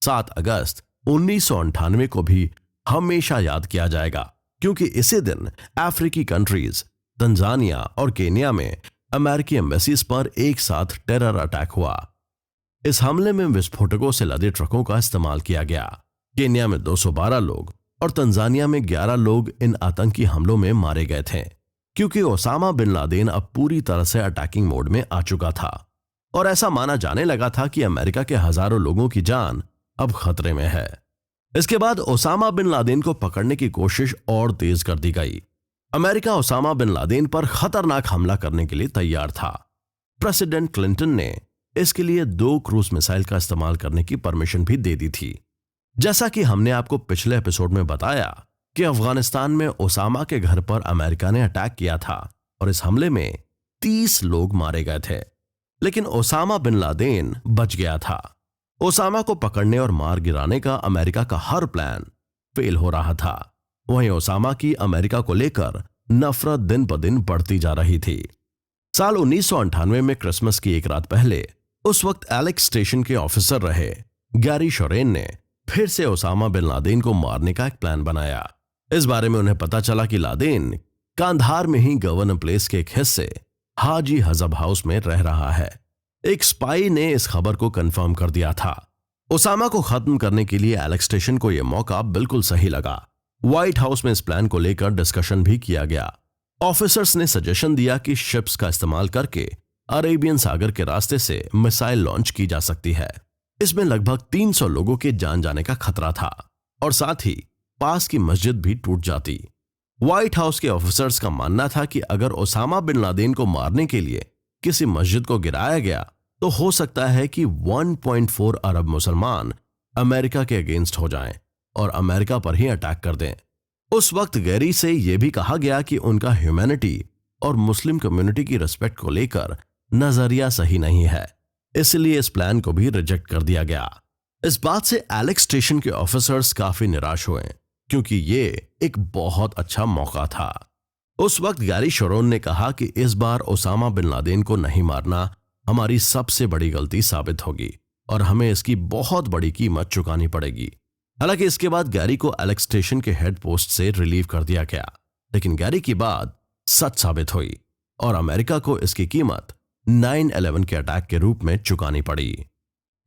7 अगस्त 1998 को भी हमेशा याद किया जाएगा, क्योंकि इसी दिन अफ्रीकी कंट्रीज तंजानिया और केन्या में अमेरिकी एम्बेसीज पर एक साथ टेरर अटैक हुआ। इस हमले में विस्फोटकों से लदे ट्रकों का इस्तेमाल किया गया। केन्या में 212 लोग और तंजानिया में 11 लोग इन आतंकी हमलों में मारे गए थे, क्योंकि ओसामा बिन लादेन अब पूरी तरह से अटैकिंग मोड में आ चुका था और ऐसा माना जाने लगा था कि अमेरिका के हजारों लोगों की जान अब खतरे में है। इसके बाद ओसामा बिन लादेन को पकड़ने की कोशिश और तेज कर दी गई। अमेरिका ओसामा बिन लादेन पर खतरनाक हमला करने के लिए तैयार था। प्रेसिडेंट क्लिंटन ने इसके लिए 2 क्रूज मिसाइल का इस्तेमाल करने की परमिशन भी दे दी थी। जैसा कि हमने आपको पिछले एपिसोड में बताया कि अफगानिस्तान में ओसामा के घर पर अमेरिका ने अटैक किया था और इस हमले में 30 लोग मारे गए थे, लेकिन ओसामा बिन लादेन बच गया था। ओसामा को पकड़ने और मार गिराने का अमेरिका का हर प्लान फेल हो रहा था। वहीं ओसामा की अमेरिका को लेकर नफरत दिन ब दिन बढ़ती जा रही थी। साल 1998 में क्रिसमस की एक रात पहले उस वक्त एलेक्स स्टेशन के ऑफिसर रहे गैरी शोरेन ने फिर से ओसामा बिन लादेन को मारने का एक प्लान बनाया। इस बारे में उन्हें पता चला कि लादेन कांधार में ही गवर्नर प्लेस के एक हिस्से हाजी हजब हाउस में रह रहा है। एक स्पाई ने इस खबर को कंफर्म कर दिया था। ओसामा को खत्म करने के लिए एलेक्स स्टेशन को यह मौका बिल्कुल सही लगा। व्हाइट हाउस में इस प्लान को लेकर डिस्कशन भी किया गया। ऑफिसर्स ने सजेशन दिया कि शिप्स का इस्तेमाल करके अरेबियन सागर के रास्ते से मिसाइल लॉन्च की जा सकती है। इसमें लगभग 300 लोगों के जान जाने का खतरा था और साथ ही पास की मस्जिद भी टूट जाती। व्हाइट हाउस के ऑफिसर्स का मानना था कि अगर ओसामा बिन लादेन को मारने के लिए किसी मस्जिद को गिराया गया तो हो सकता है कि 1.4 अरब मुसलमान अमेरिका के अगेंस्ट हो जाएं और अमेरिका पर ही अटैक कर दें। उस वक्त गैरी से यह भी कहा गया कि उनका ह्यूमैनिटी और मुस्लिम कम्युनिटी की रिस्पेक्ट को लेकर नजरिया सही नहीं है, इसलिए इस प्लान को भी रिजेक्ट कर दिया गया। इस बात से एलेक्स स्टेशन के ऑफिसर्स काफी निराश हुए, क्योंकि ये एक बहुत अच्छा मौका था। उस वक्त गैरी शोरोन ने कहा कि इस बार ओसामा बिन लादेन को नहीं मारना हमारी सबसे बड़ी गलती साबित होगी और हमें इसकी बहुत बड़ी कीमत चुकानी पड़ेगी। हालांकि इसके बाद गैरी को एलेक्स स्टेशन के हेड पोस्ट से रिलीव कर दिया गया, लेकिन गैरी की बात सच साबित हुई और अमेरिका को इसकी कीमत 9/11 के अटैक के रूप में चुकानी पड़ी।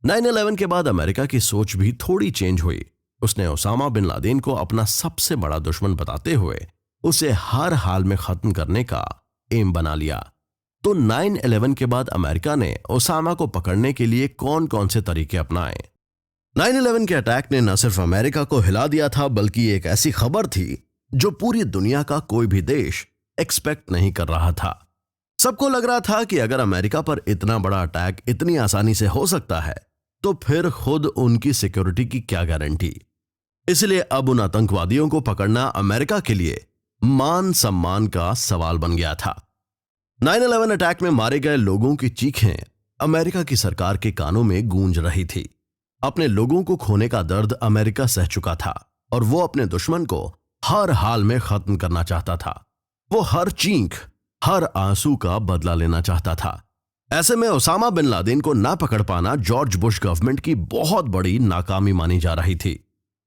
9/11 के बाद अमेरिका की सोच भी थोड़ी चेंज हुई। उसने ओसामा बिन लादेन को अपना सबसे बड़ा दुश्मन बताते हुए उसे हर हाल में खत्म करने का एम बना लिया। तो 9/11 के बाद अमेरिका ने ओसामा को पकड़ने के लिए कौन कौन से तरीके अपनाए। 9/11 के अटैक ने न सिर्फ अमेरिका को हिला दिया था, बल्कि एक ऐसी खबर थी जो पूरी दुनिया का कोई भी देश एक्सपेक्ट नहीं कर रहा था। सबको लग रहा था कि अगर अमेरिका पर इतना बड़ा अटैक इतनी आसानी से हो सकता है तो फिर खुद उनकी सिक्योरिटी की क्या गारंटी। इसलिए अब उन आतंकवादियों को पकड़ना अमेरिका के लिए मान सम्मान का सवाल बन गया था। 9/11 अटैक में मारे गए लोगों की चीखें अमेरिका की सरकार के कानों में गूंज रही थी। अपने लोगों को खोने का दर्द अमेरिका सह चुका था और वो अपने दुश्मन को हर हाल में खत्म करना चाहता था। वो हर चीख, हर आंसू का बदला लेना चाहता था। ऐसे में ओसामा बिन लादेन को ना पकड़ पाना जॉर्ज बुश गवर्नमेंट की बहुत बड़ी नाकामी मानी जा रही थी।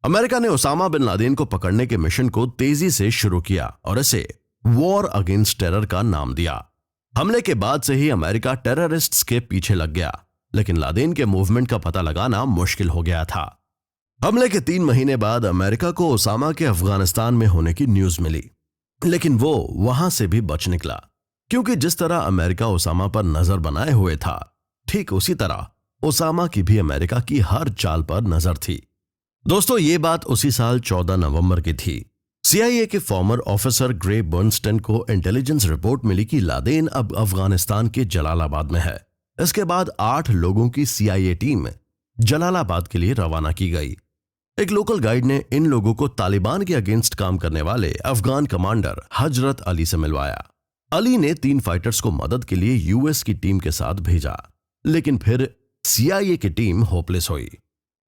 अमेरिका ने ओसामा बिन लादेन को पकड़ने के मिशन को तेजी से शुरू किया और इसे वॉर अगेंस्ट टेरर का नाम दिया। हमले के बाद से ही अमेरिका टेररिस्ट्स के पीछे लग गया, लेकिन लादेन के मूवमेंट का पता लगाना मुश्किल हो गया था। हमले के 3 महीने बाद अमेरिका को ओसामा के अफगानिस्तान में होने की न्यूज मिली, लेकिन वो वहां से भी बच निकला, क्योंकि जिस तरह अमेरिका ओसामा पर नजर बनाए हुए था, ठीक उसी तरह ओसामा की भी अमेरिका की हर चाल पर नजर थी। दोस्तों, ये बात उसी साल 14 नवंबर की थी। CIA के फॉर्मर ऑफिसर ग्रे बर्नस्टन को इंटेलिजेंस रिपोर्ट मिली कि लादेन अब अफगानिस्तान के जलालाबाद में है। इसके बाद 8 लोगों की CIA टीम जलालाबाद के लिए रवाना की गई। एक लोकल गाइड ने इन लोगों को तालिबान के अगेंस्ट काम करने वाले अफगान कमांडर हजरत अली से मिलवाया। अली ने 3 फाइटर्स को मदद के लिए US की टीम के साथ भेजा, लेकिन फिर CIA की टीम होपलेस हुई।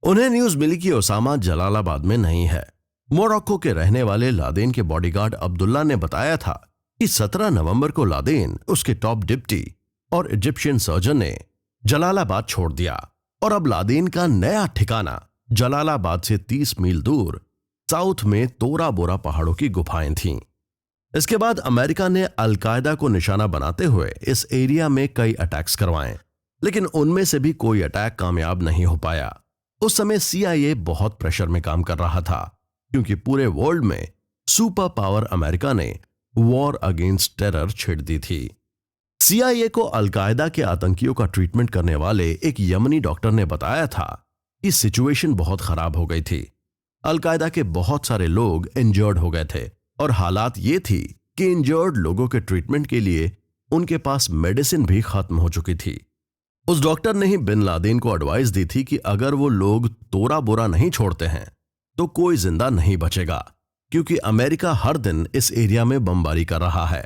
उन्हें न्यूज मिली कि ओसामा जलालाबाद में नहीं है। मोरक्को के रहने वाले लादेन के बॉडीगार्ड अब्दुल्ला ने बताया था कि 17 नवंबर को लादेन, उसके टॉप डिप्टी और इजिप्शियन सर्जन ने जलालाबाद छोड़ दिया और अब लादेन का नया ठिकाना जलालाबाद से 30 मील दूर साउथ में तोरा बोरा पहाड़ों की गुफाएं थीं। इसके बाद अमेरिका ने अल-कायदा को निशाना बनाते हुए इस एरिया में कई अटैक्स करवाए, लेकिन उनमें से भी कोई अटैक कामयाब नहीं हो पाया। उस समय CIA बहुत प्रेशर में काम कर रहा था, क्योंकि पूरे वर्ल्ड में सुपर पावर अमेरिका ने वॉर अगेंस्ट टेरर छेड़ दी थी। CIA को अल-कायदा के आतंकियों का ट्रीटमेंट करने वाले एक यमनी डॉक्टर ने बताया था कि सिचुएशन बहुत खराब हो गई थी। अल-कायदा के बहुत सारे लोग इंजर्ड हो गए थे और हालात ये थी कि इंजर्ड लोगों के ट्रीटमेंट के लिए उनके पास मेडिसिन भी खत्म हो चुकी थी। उस डॉक्टर ने ही बिन लादेन को एडवाइस दी थी कि अगर वो लोग तोरा बोरा नहीं छोड़ते हैं तो कोई जिंदा नहीं बचेगा, क्योंकि अमेरिका हर दिन इस एरिया में बमबारी कर रहा है।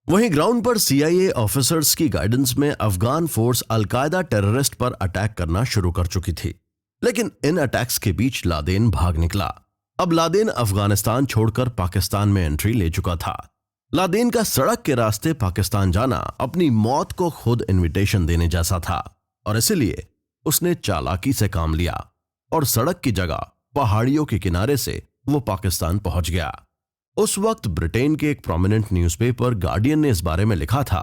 वहीं ग्राउंड पर CIA ऑफिसर्स की गाइडेंस में अफगान फोर्स अल-कायदा टेररिस्ट पर अटैक करना शुरू कर चुकी थी, लेकिन इन अटैक्स के बीच लादेन भाग निकला। अब लादेन अफगानिस्तान छोड़कर पाकिस्तान में एंट्री ले चुका था। लादेन का सड़क के रास्ते पाकिस्तान जाना अपनी मौत को खुद इनविटेशन देने जैसा था, और इसलिए उसने चालाकी से काम लिया और सड़क की जगह पहाड़ियों के किनारे से वो पाकिस्तान पहुंच गया। उस वक्त ब्रिटेन के एक प्रोमिनेंट न्यूज़पेपर गार्डियन ने इस बारे में लिखा था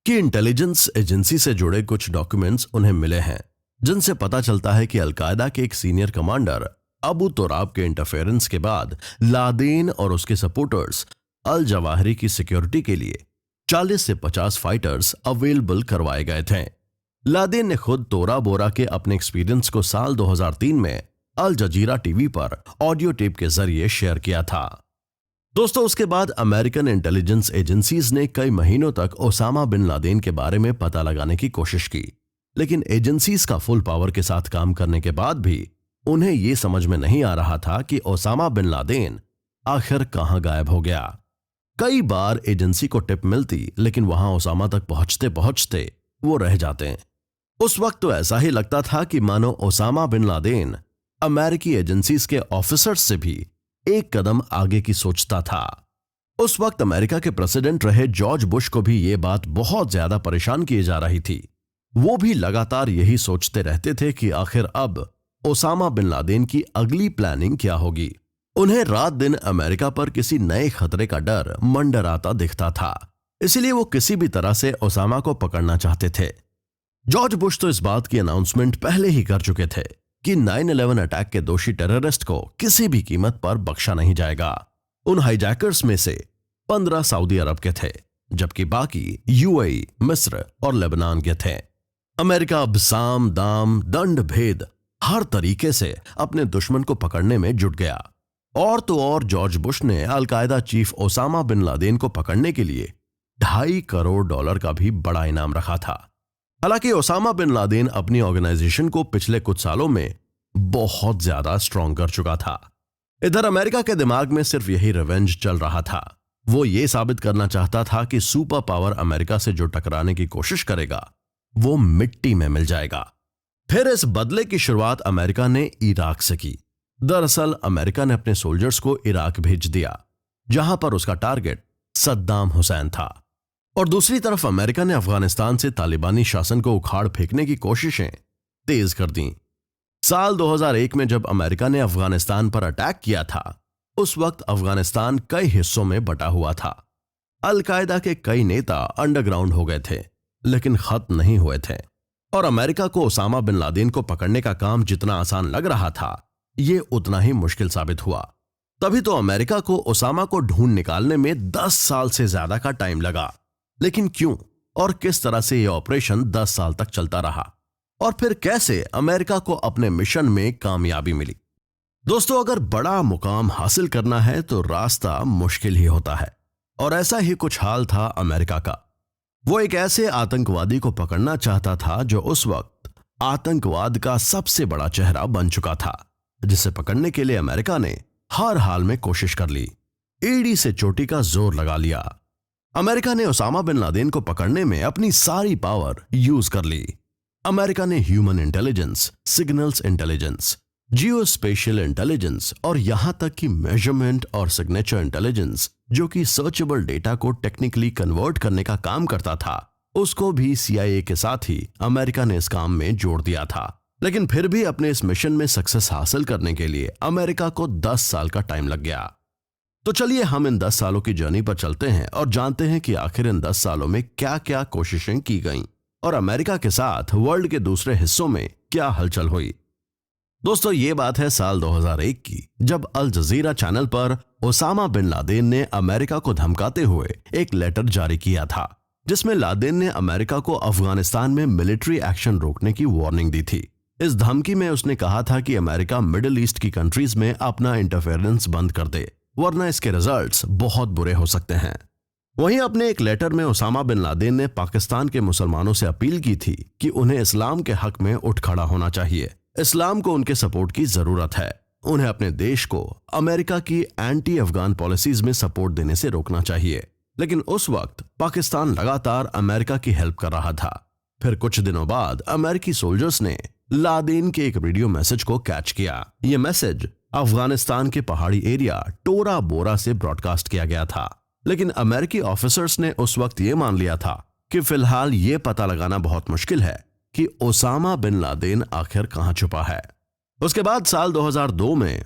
कि इंटेलिजेंस एजेंसी से जुड़े कुछ डॉक्यूमेंट्स उन्हें मिले हैं, जिनसे पता चलता है कि अल-कायदा के एक सीनियर कमांडर अबू तुराब के इंटरफेरेंस के बाद लादेन और उसके सपोर्टर्स अल जवाहिरी की सिक्योरिटी के लिए 40 से 50 फाइटर्स अवेलेबल करवाए गए थे। लादेन ने खुद तोरा बोरा के अपने एक्सपीरियंस को साल 2003 में अल जजीरा टीवी पर ऑडियो टेप के जरिए शेयर किया था। दोस्तों, उसके बाद अमेरिकन इंटेलिजेंस एजेंसीज ने कई महीनों तक ओसामा बिन लादेन के बारे में पता लगाने की कोशिश की, लेकिन एजेंसीज का फुल पावर के साथ काम करने के बाद भी उन्हें यह समझ में नहीं आ रहा था कि ओसामा बिन लादेन आखिर कहां गायब हो गया। कई बार एजेंसी को टिप मिलती, लेकिन वहां ओसामा तक पहुंचते पहुंचते वो रह जाते। उस वक्त तो ऐसा ही लगता था कि मानो ओसामा बिन लादेन अमेरिकी एजेंसीज के ऑफिसर्स से भी एक कदम आगे की सोचता था। उस वक्त अमेरिका के प्रेसिडेंट रहे जॉर्ज बुश को भी यह बात बहुत ज्यादा परेशान किए जा रही थी। वो भी लगातार यही सोचते रहते थे कि आखिर अब ओसामा बिन लादेन की अगली प्लानिंग क्या होगी। उन्हें रात दिन अमेरिका पर किसी नए खतरे का डर मंडराता दिखता था, इसलिए वो किसी भी तरह से ओसामा को पकड़ना चाहते थे। जॉर्ज बुश तो इस बात की अनाउंसमेंट पहले ही कर चुके थे कि 9/11 अटैक के दोषी टेररिस्ट को किसी भी कीमत पर बख्शा नहीं जाएगा। उन हाईजैकर्स में से 15 सऊदी अरब के थे, जबकि बाकी UAE, मिस्र और लेबनान के थे। अमेरिका अब साम दाम दंड भेद हर तरीके से अपने दुश्मन को पकड़ने में जुट गया। और तो और जॉर्ज बुश ने al Qaeda chief Osama bin Laden को पकड़ने के लिए $2.5 करोड़ का भी बड़ा इनाम रखा था। हालांकि ओसामा बिन लादेन अपनी ऑर्गेनाइजेशन को पिछले कुछ सालों में बहुत ज्यादा स्ट्रॉन्ग कर चुका था। इधर अमेरिका के दिमाग में सिर्फ यही रिवेंज चल रहा था। वो ये साबित करना चाहता था कि सुपर पावर अमेरिका से जो टकराने की कोशिश करेगा वो मिट्टी में मिल जाएगा। फिर इस बदले की शुरुआत अमेरिका ने इराक से की। दरअसल अमेरिका ने अपने सोल्जर्स को इराक भेज दिया, जहां पर उसका टारगेट सद्दाम हुसैन था। और दूसरी तरफ अमेरिका ने अफगानिस्तान से तालिबानी शासन को उखाड़ फेंकने की कोशिशें तेज कर दी। साल 2001 में जब अमेरिका ने अफगानिस्तान पर अटैक किया था, उस वक्त अफगानिस्तान कई हिस्सों में बटा हुआ था। अल-कायदा के कई नेता अंडरग्राउंड हो गए थे, लेकिन खत्म नहीं हुए थे। और अमेरिका को ओसामा बिन लादेन को पकड़ने का काम जितना आसान लग रहा था, ये उतना ही मुश्किल साबित हुआ। तभी तो अमेरिका को ओसामा को ढूंढ निकालने में 10 साल से ज्यादा का टाइम लगा। लेकिन क्यों और किस तरह से यह ऑपरेशन 10 साल तक चलता रहा, और फिर कैसे अमेरिका को अपने मिशन में कामयाबी मिली? दोस्तों, अगर बड़ा मुकाम हासिल करना है तो रास्ता मुश्किल ही होता है, और ऐसा ही कुछ हाल था अमेरिका का। वो एक ऐसे आतंकवादी को पकड़ना चाहता था जो उस वक्त आतंकवाद का सबसे बड़ा चेहरा बन चुका था, जिसे पकड़ने के लिए अमेरिका ने हर हाल में कोशिश कर ली, एड़ी से चोटी का जोर लगा लिया। अमेरिका ने ओसामा बिन लादेन को पकड़ने में अपनी सारी पावर यूज कर ली। अमेरिका ने ह्यूमन इंटेलिजेंस, सिग्नल्स इंटेलिजेंस, जियो स्पेशियल इंटेलिजेंस और यहां तक कि मेजरमेंट और सिग्नेचर इंटेलिजेंस, जो कि सर्चेबल डेटा को टेक्निकली कन्वर्ट करने का काम करता था, उसको भी CIA के साथ ही अमेरिका ने इस काम में जोड़ दिया था। लेकिन फिर भी अपने इस मिशन में सक्सेस हासिल करने के लिए अमेरिका को 10 साल का टाइम लग गया। तो चलिए हम इन 10 सालों की जर्नी पर चलते हैं और जानते हैं कि आखिर इन 10 सालों में क्या क्या कोशिशें की गईं और अमेरिका के साथ वर्ल्ड के दूसरे हिस्सों में क्या हलचल हुई। दोस्तों, ये बात है साल 2001 की, जब अल जजीरा चैनल पर ओसामा बिन लादेन ने अमेरिका को धमकाते हुए एक लेटर जारी किया था, जिसमें लादेन ने अमेरिका को अफगानिस्तान में मिलिट्री एक्शन रोकने की वार्निंग दी थी। इस धमकी में उसने कहा था कि अमेरिका मिडिल ईस्ट की कंट्रीज में अपना इंटरफेरेंस बंद कर दे, वरना इसके रिजल्ट्स बहुत बुरे हो सकते हैं। वहीं अपने एक लेटर में ओसामा बिन लादेन ने पाकिस्तान के मुसलमानों से अपील की थी कि उन्हें इस्लाम के हक में उठ खड़ा होना चाहिए। इस्लाम को उनके सपोर्ट की जरूरत है। उन्हें अपने देश को अमेरिका की एंटी अफगान पॉलिसीज में सपोर्ट देने से रोकना चाहिए। लेकिन उस वक्त पाकिस्तान लगातार अमेरिका की हेल्प कर रहा था। फिर कुछ दिनों बाद अमेरिकी सोल्जर्स ने लादेन के एक रेडियो मैसेज को कैच किया। यह मैसेज अफगानिस्तान के पहाड़ी एरिया टोरा बोरा से ब्रॉडकास्ट किया गया था। लेकिन अमेरिकी ऑफिसर्स ने उस वक्त ये मान लिया था कि फिलहाल ये पता लगाना बहुत मुश्किल है कि ओसामा बिन लादेन आखिर कहां छुपा है। उसके बाद साल 2002 में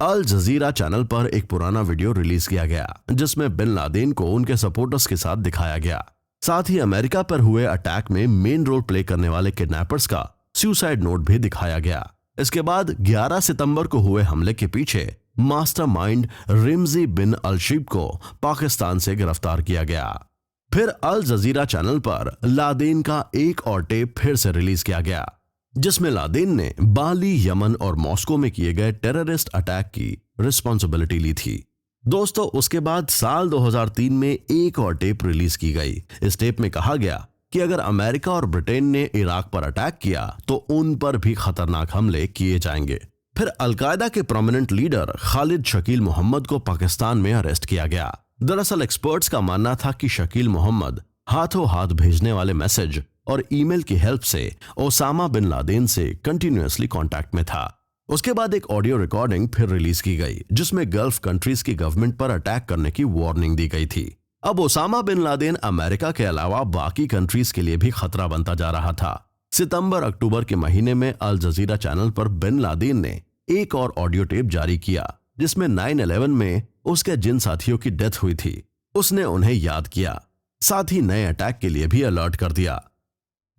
अल जजीरा चैनल पर एक पुराना वीडियो रिलीज किया गया, जिसमें बिन लादेन को उनके सपोर्टर्स के साथ दिखाया गया। साथ ही अमेरिका पर हुए अटैक में मेन रोल प्ले करने वाले किडनैपर्स का सुसाइड नोट भी दिखाया गया। इसके बाद 11 सितंबर को हुए हमले के पीछे मास्टरमाइंड रिमजी बिन अलशीब को पाकिस्तान से गिरफ्तार किया गया। फिर अल जजीरा चैनल पर लादेन का एक और टेप फिर से रिलीज किया गया, जिसमें लादेन ने बाली, यमन और मॉस्को में किए गए टेररिस्ट अटैक की रिस्पॉन्सिबिलिटी ली थी। दोस्तों, उसके बाद साल 2003 में एक और टेप रिलीज की गई। इस टेप में कहा गया कि अगर अमेरिका और ब्रिटेन ने इराक पर अटैक किया तो उन पर भी खतरनाक हमले किए जाएंगे। फिर अलकायदा के प्रोमिनेंट लीडर खालिद शकील मोहम्मद को पाकिस्तान में अरेस्ट किया गया। दरअसल एक्सपर्ट्स का मानना था कि शकील मोहम्मद हाथों हाथ भेजने वाले मैसेज और ईमेल की हेल्प से ओसामा बिन लादेन से कंटिन्यूअसली कांटेक्ट में था। उसके बाद एक ऑडियो रिकॉर्डिंग फिर रिलीज की गई, जिसमें गल्फ कंट्रीज की गवर्नमेंट पर अटैक करने की वार्निंग दी गई थी। अब ओसामा बिन लादेन अमेरिका के अलावा बाकी कंट्रीज के लिए भी खतरा बनता जा रहा था। सितंबर अक्टूबर के महीने में अल जजीरा चैनल पर बिन लादेन ने एक और ऑडियो टेप जारी किया, जिसमें 9/11 में उसके जिन साथियों की डेथ हुई थी उसने उन्हें याद किया, साथ ही नए अटैक के लिए भी अलर्ट कर दिया।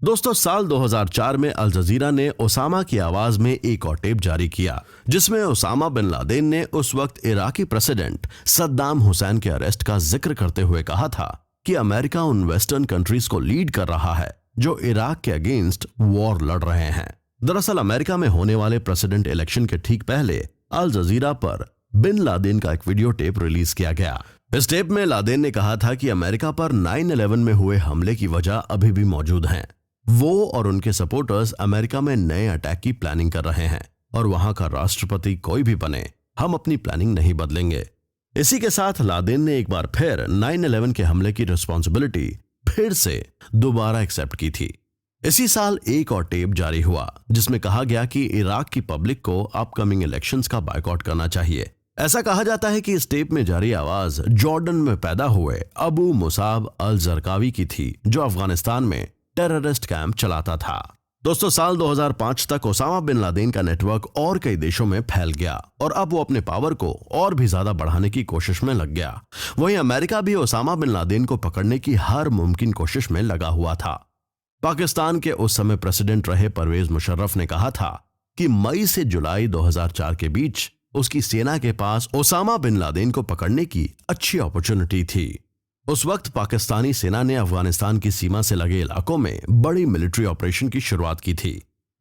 दोस्तों, साल 2004 में अल जजीरा ने ओसामा की आवाज में एक और टेप जारी किया, जिसमें ओसामा बिन लादेन ने उस वक्त इराकी प्रेसिडेंट सद्दाम हुसैन के अरेस्ट का जिक्र करते हुए कहा था कि अमेरिका उन वेस्टर्न कंट्रीज को लीड कर रहा है जो इराक के अगेंस्ट वॉर लड़ रहे हैं। दरअसल अमेरिका में होने वाले प्रेसिडेंट इलेक्शन के ठीक पहले अल जजीरा पर बिन लादेन का एक वीडियो टेप रिलीज किया गया। इस टेप में लादेन ने कहा था कि अमेरिका पर 9/11 में हुए हमले की वजह अभी भी मौजूद हैं। वो और उनके सपोर्टर्स अमेरिका में नए अटैक की प्लानिंग कर रहे हैं और वहां का राष्ट्रपति कोई भी बने, हम अपनी प्लानिंग नहीं बदलेंगे। इसी के साथ लादेन ने एक बार फिर 9/11 के हमले की रिस्पॉन्सिबिलिटी फिर से दोबारा एक्सेप्ट की थी। इसी साल एक और टेप जारी हुआ जिसमें कहा गया कि इराक की पब्लिक को अपकमिंग इलेक्शंस का बायकॉट करना चाहिए। ऐसा कहा जाता है कि इस टेप में जारी आवाज जॉर्डन में पैदा हुए अबू मुसाब अल जरकावी की थी, जो अफगानिस्तान में टेररिस्ट कैंप चलाता था। दोस्तों, साल 2005 तक ओसामा बिन लादेन का नेटवर्क और कई देशों में फैल गया और अब वो अपने पावर को और भी ज्यादा बढ़ाने की कोशिश में लग गया। वहीं अमेरिका भी ओसामा बिन लादेन को पकड़ने की हर मुमकिन कोशिश में लगा हुआ था। पाकिस्तान के उस समय प्रेसिडेंट रहे परवेज मुशर्रफ ने कहा था कि मई से जुलाई 2004 के बीच उसकी सेना के पास ओसामा बिन लादेन को पकड़ने की अच्छी अपॉर्चुनिटी थी। उस वक्त पाकिस्तानी सेना ने अफगानिस्तान की सीमा से लगे इलाकों में बड़ी मिलिट्री ऑपरेशन की शुरुआत की थी।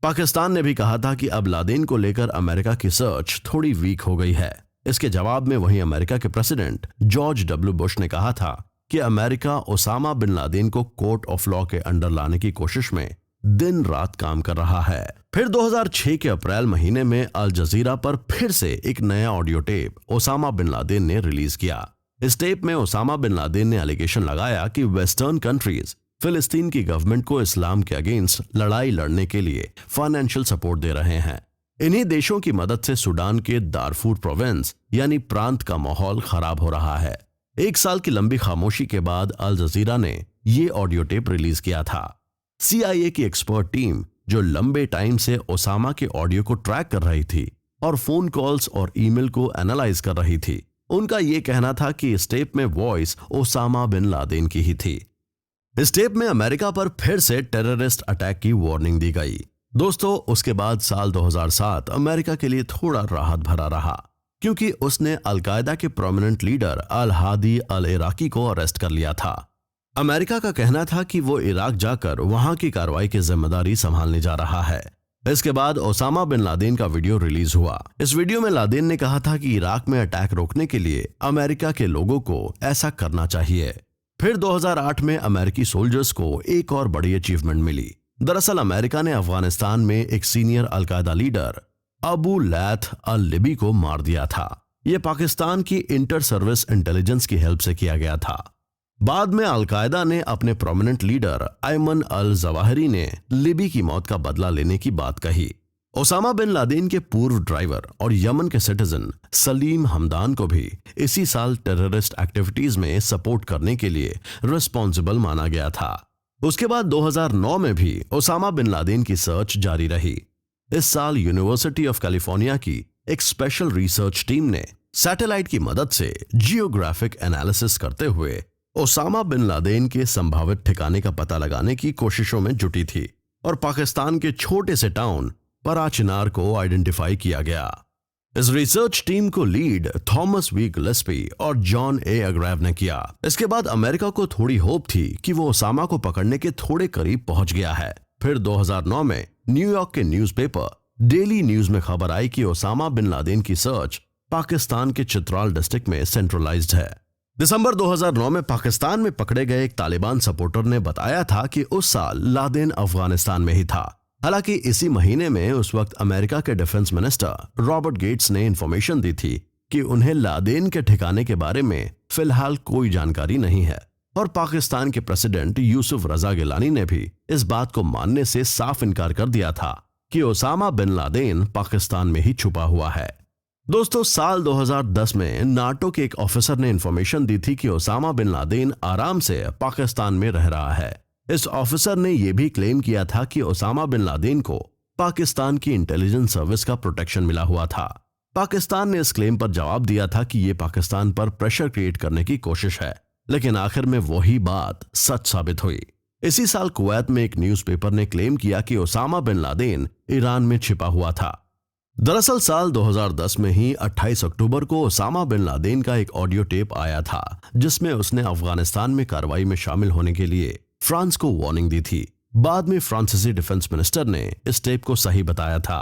पाकिस्तान ने भी कहा था कि अब लादेन को लेकर अमेरिका की सर्च थोड़ी वीक हो गई है। इसके जवाब में वहीं अमेरिका के प्रेसिडेंट जॉर्ज डब्ल्यू बुश ने कहा था कि अमेरिका ओसामा बिन लादेन को कोर्ट ऑफ लॉ के अंडर लाने की कोशिश में दिन रात काम कर रहा है। फिर 2006 के अप्रैल महीने में अल जजीरा पर फिर से एक नया audio tape Osama bin Laden ने रिलीज किया। इस टेप में ओसामा बिन लादेन ने एलिगेशन लगाया कि वेस्टर्न कंट्रीज फिलिस्तीन की गवर्नमेंट को इस्लाम के अगेंस्ट लड़ाई लड़ने के लिए फाइनेंशियल सपोर्ट दे रहे हैं। इन्हीं देशों की मदद से सूडान के दारफूर प्रोविंस यानी प्रांत का माहौल खराब हो रहा है। एक साल की लंबी खामोशी के बाद अल जजीरा ने ये ऑडियो टेप रिलीज किया था। CIA की एक्सपर्ट टीम जो लंबे टाइम से ओसामा के ऑडियो को ट्रैक कर रही थी और फोन कॉल्स और ईमेल को एनालाइज कर रही थी, उनका यह कहना था कि इस टेप में वॉइस ओसामा बिन लादेन की ही थी। इस टेप में अमेरिका पर फिर से टेररिस्ट अटैक की वार्निंग दी गई। दोस्तों, उसके बाद साल 2007 अमेरिका के लिए थोड़ा राहत भरा रहा क्योंकि उसने अलकायदा के प्रोमिनेंट लीडर अल हादी अल इराकी को अरेस्ट कर लिया था। अमेरिका का कहना था कि वो इराक जाकर वहां की कार्रवाई की जिम्मेदारी संभालने जा रहा है। इसके बाद ओसामा बिन लादेन का वीडियो रिलीज हुआ। इस वीडियो में लादेन ने कहा था कि इराक में अटैक रोकने के लिए अमेरिका के लोगों को ऐसा करना चाहिए। फिर 2008 में अमेरिकी सोल्जर्स को एक और बड़ी अचीवमेंट मिली। दरअसल अमेरिका ने अफगानिस्तान में एक senior al Qaeda leader Abu Laith al Libi को मार दिया था। यह पाकिस्तान की इंटर सर्विस इंटेलिजेंस की हेल्प से किया गया था। बाद में अलकायदा ने अपने prominent leader Ayman al Zawahiri ने लिबी की मौत का बदला लेने की बात कही। ओसामा बिन लादेन के पूर्व ड्राइवर और यमन के सिटीजन सलीम हमदान को भी इसी साल टेररिस्ट एक्टिविटीज में सपोर्ट करने के लिए रिस्पॉन्सिबल माना गया था। उसके बाद 2009 में भी ओसामा बिन लादेन की सर्च जारी रही। इस साल यूनिवर्सिटी ऑफ कैलिफोर्निया की एक स्पेशल रिसर्च टीम ने सैटेलाइट की मदद से जियोग्राफिक एनालिसिस करते हुए ओसामा बिन लादेन के संभावित ठिकाने का पता लगाने की कोशिशों में जुटी थी और पाकिस्तान के छोटे से टाउन पराचिनार को आइडेंटिफाई किया गया। इस रिसर्च टीम को लीड थॉमस वी गिलेस्पी और जॉन ए अग्रैव ने किया। इसके बाद अमेरिका को थोड़ी होप थी कि वो ओसामा को पकड़ने के थोड़े करीब पहुंच गया है। फिर 2009 में न्यूयॉर्क के न्यूज़पेपर डेली न्यूज में खबर आई कि ओसामा बिन लादेन की सर्च पाकिस्तान के चित्राल डिस्ट्रिक्ट में सेंट्रलाइज्ड है। दिसंबर 2009 में पाकिस्तान में पकड़े गए एक तालिबान सपोर्टर ने बताया था कि उस साल लादेन अफगानिस्तान में ही था। हालांकि इसी महीने में उस वक्त अमेरिका के डिफेंस मिनिस्टर रॉबर्ट गेट्स ने इंफॉर्मेशन दी थी कि उन्हें लादेन के ठिकाने के बारे में फिलहाल कोई जानकारी नहीं है और पाकिस्तान के प्रेसिडेंट यूसुफ रजा गिलानी ने भी इस बात को मानने से साफ इनकार कर दिया था कि ओसामा बिन लादेन पाकिस्तान में ही छुपा हुआ है। दोस्तों, साल 2010 में नाटो के एक ऑफिसर ने इंफॉर्मेशन दी थी कि ओसामा बिन लादेन आराम से पाकिस्तान में रह रहा है। इस ऑफिसर ने यह भी क्लेम किया था कि ओसामा बिन लादेन को पाकिस्तान की इंटेलिजेंस सर्विस का प्रोटेक्शन मिला हुआ था। पाकिस्तान ने इस क्लेम पर जवाब दिया था कि यह पाकिस्तान पर प्रेशर क्रिएट करने की कोशिश है, लेकिन आखिर में वही बात सच साबित हुई। इसी साल कुवैत में एक न्यूज़पेपर ने क्लेम किया कि ओसामा बिन लादेन ईरान में छिपा हुआ था। दरअसल साल 2010 में ही 28 अक्टूबर को ओसामा बिन लादेन का एक ऑडियो टेप आया था जिसमें उसने अफगानिस्तान में कार्रवाई में शामिल होने के लिए फ्रांस को वार्निंग दी थी। बाद में फ्रांसीसी डिफेंस मिनिस्टर ने इस टेप को सही बताया था।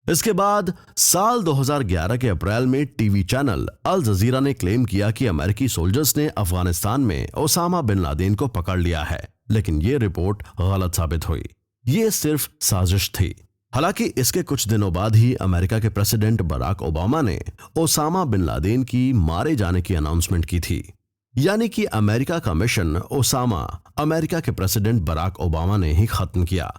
इसके बाद साल 2011 के अप्रैल में टीवी चैनल अल जजीरा ने क्लेम किया कि अमेरिकी सोल्जर्स ने अफगानिस्तान में ओसामा बिन लादेन को पकड़ लिया है, लेकिन ये रिपोर्ट गलत साबित हुई। ये सिर्फ साजिश थी। हालांकि इसके कुछ दिनों बाद ही अमेरिका के प्रेसिडेंट बराक ओबामा ने ओसामा बिन लादेन की मारे जाने की अनाउंसमेंट की थी। यानी कि अमेरिका का मिशन ओसामा अमेरिका के प्रेसिडेंट बराक ओबामा ने ही खत्म किया।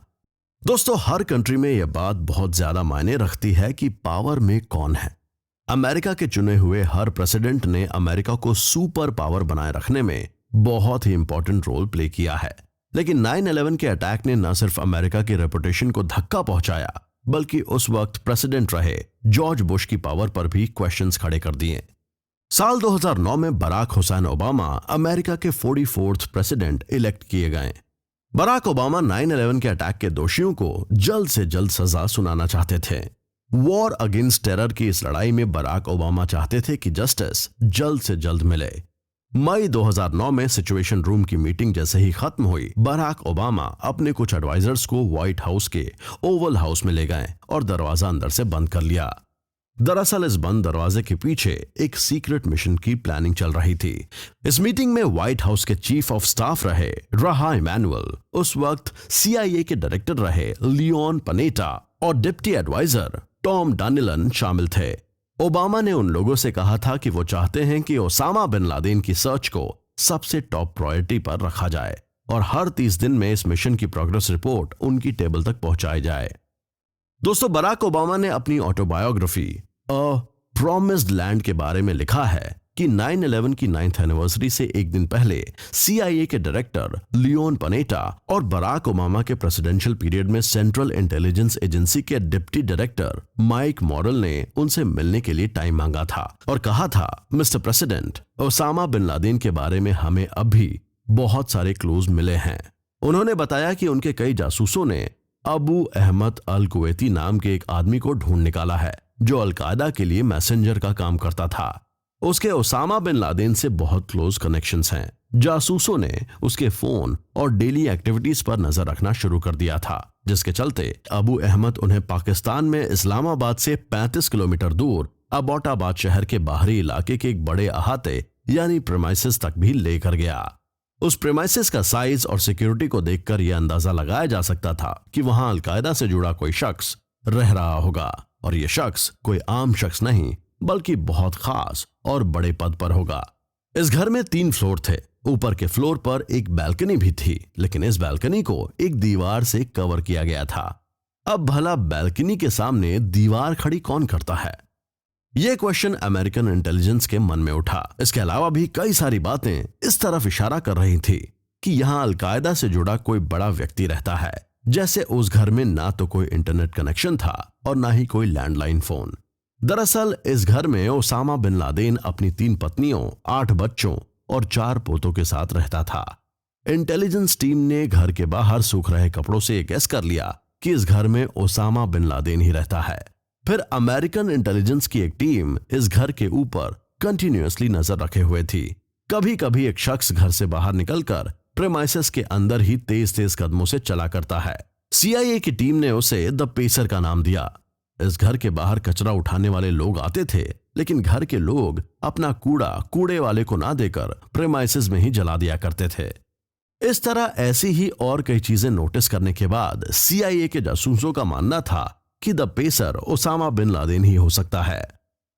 दोस्तों, हर कंट्री में यह बात बहुत ज्यादा मायने रखती है कि पावर में कौन है। अमेरिका के चुने हुए हर प्रेसिडेंट ने अमेरिका को सुपर पावर बनाए रखने में बहुत ही इंपॉर्टेंट रोल प्ले किया है। लेकिन 9/11 के अटैक ने न सिर्फ अमेरिका की रेपुटेशन को धक्का पहुंचाया, बल्कि उस वक्त प्रेसिडेंट रहे जॉर्ज बुश की पावर पर भी क्वेश्चंस खड़े कर दिए। साल 2009 में बराक हुसैन ओबामा अमेरिका के 44th प्रेसिडेंट इलेक्ट किए गए। बराक ओबामा 9/11 के अटैक के दोषियों को जल्द से जल्द सजा सुनाना चाहते थे। वॉर अगेंस्ट टेरर की इस लड़ाई में बराक ओबामा चाहते थे कि जस्टिस जल्द से जल्द मिले। मई 2009 में सिचुएशन रूम की मीटिंग जैसे ही खत्म हुई, बराक ओबामा अपने कुछ एडवाइजर्स को व्हाइट हाउस के ओवल हाउस में ले गए और दरवाजा अंदर से बंद कर लिया। दरअसल इस बंद दरवाजे के पीछे एक सीक्रेट मिशन की प्लानिंग चल रही थी। इस मीटिंग में व्हाइट हाउस के चीफ ऑफ स्टाफ रहे राहा इमैनुअल, उस वक्त CIA के डायरेक्टर रहे लियोन पनेटा और डिप्टी एडवाइजर टॉम डनिलन शामिल थे। ओबामा ने उन लोगों से कहा था कि वो चाहते हैं कि ओसामा बिन लादेन की सर्च को सबसे टॉप प्रायोरिटी पर रखा जाए और हर 30 दिन में इस मिशन की प्रोग्रेस रिपोर्ट उनकी टेबल तक पहुंचाई जाए। दोस्तों, बराक ओबामा ने अपनी ऑटोबायोग्राफी अ प्रॉमिस्ड लैंड के बारे में लिखा है कि 9/11 की 9th एनिवर्सरी से एक दिन पहले CIA के डायरेक्टर लियोन पनेटा और बराक ओबामा के प्रेसिडेंशियल पीरियड में सेंट्रल इंटेलिजेंस एजेंसी के डिप्टी डायरेक्टर माइक मॉरल ने उनसे मिलने के लिए टाइम मांगा था और कहा था, mister president, Osama bin Laden के बारे में हमें अभी बहुत सारे क्लूज मिले हैं। उन्होंने बताया कि उनके कई जासूसों ने अबू अहमद अल कुवैती नाम के एक आदमी को ढूंढ निकाला है जो अलकायदा के लिए मैसेंजर का काम करता था। उसके ओसामा बिन लादेन से बहुत क्लोज कनेक्शंस हैं। जासूसों ने उसके फोन और डेली एक्टिविटीज पर नजर रखना शुरू कर दिया था, जिसके चलते अबू अहमद उन्हें पाकिस्तान में इस्लामाबाद से 35 किलोमीटर दूर अबोटाबाद शहर के बाहरी इलाके के एक बड़े अहाते यानी प्रेमाइसिस तक भी लेकर गया। उस प्रेमाइसिस का साइज और सिक्योरिटी को देखकर यह अंदाजा लगाया जा सकता था कि वहां अलकायदा से जुड़ा कोई शख्स रह रहा होगा और यह शख्स कोई आम शख्स नहीं बल्कि बहुत खास और बड़े पद पर होगा। इस घर में 3 फ्लोर थे। ऊपर के फ्लोर पर एक बैल्कनी भी थी, लेकिन इस बैल्कनी को एक दीवार से कवर किया गया था। अब भला बैल्कनी के सामने दीवार खड़ी कौन करता है? यह क्वेश्चन अमेरिकन इंटेलिजेंस के मन में उठा। इसके अलावा भी कई सारी बातें इस तरफ इशारा कर रही थी कि यहां अलकायदा से जुड़ा कोई बड़ा व्यक्ति रहता है। जैसे उस घर में ना तो कोई इंटरनेट कनेक्शन था और ना ही कोई लैंडलाइन फोन। दरअसल इस घर में ओसामा बिन लादेन अपनी 3 पत्नियों, 8 बच्चों और 4 पोतों के साथ रहता था। इंटेलिजेंस टीम ने घर के बाहर सूख रहे कपड़ों से गेस कर लिया कि इस घर में ओसामा बिन लादेन ही रहता है। फिर अमेरिकन इंटेलिजेंस की एक टीम इस घर के ऊपर कंटिन्यूअसली नजर रखे हुए थी। कभी कभी एक शख्स घर से बाहर निकलकर प्रेमाइसिस के अंदर ही तेज तेज कदमों से चला करता है। CIA की टीम ने उसे द पेसर का नाम दिया। इस घर के बाहर कचरा उठाने वाले लोग आते थे, लेकिन घर के लोग अपना कूड़ा कूड़े वाले को ना देकर प्रेमाइसिस में ही जला दिया करते थे। इस तरह ऐसी ही और कई चीजें नोटिस करने के बाद CIA के जासूसों का मानना था कि the pacer Osama bin Laden ही हो सकता है।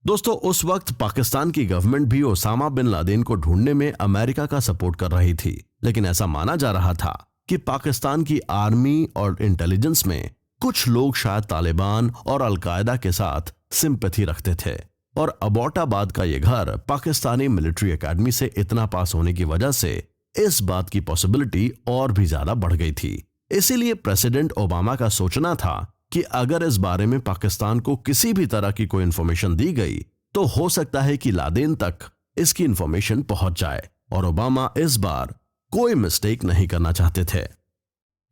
दोस्तों, उस वक्त पाकिस्तान की गवर्नमेंट भी ओसामा बिन लादेन को ढूंढने में अमेरिका का सपोर्ट कर रही थी, लेकिन ऐसा माना जा रहा था कि पाकिस्तान की आर्मी और इंटेलिजेंस में कुछ लोग शायद तालिबान और अलकायदा के साथ सिंपैथी रखते थे और अबोटाबाद का यह घर पाकिस्तानी मिलिट्री एकेडमी से इतना पास होने की वजह से इस बात की पॉसिबिलिटी और भी ज्यादा बढ़ गई थी। इसीलिए प्रेसिडेंट ओबामा का सोचना था कि अगर इस बारे में पाकिस्तान को किसी भी तरह की कोई इंफॉर्मेशन दी गई तो हो सकता है कि लादेन तक इसकी इंफॉर्मेशन पहुंच जाए और ओबामा इस बार कोई मिस्टेक नहीं करना चाहते थे।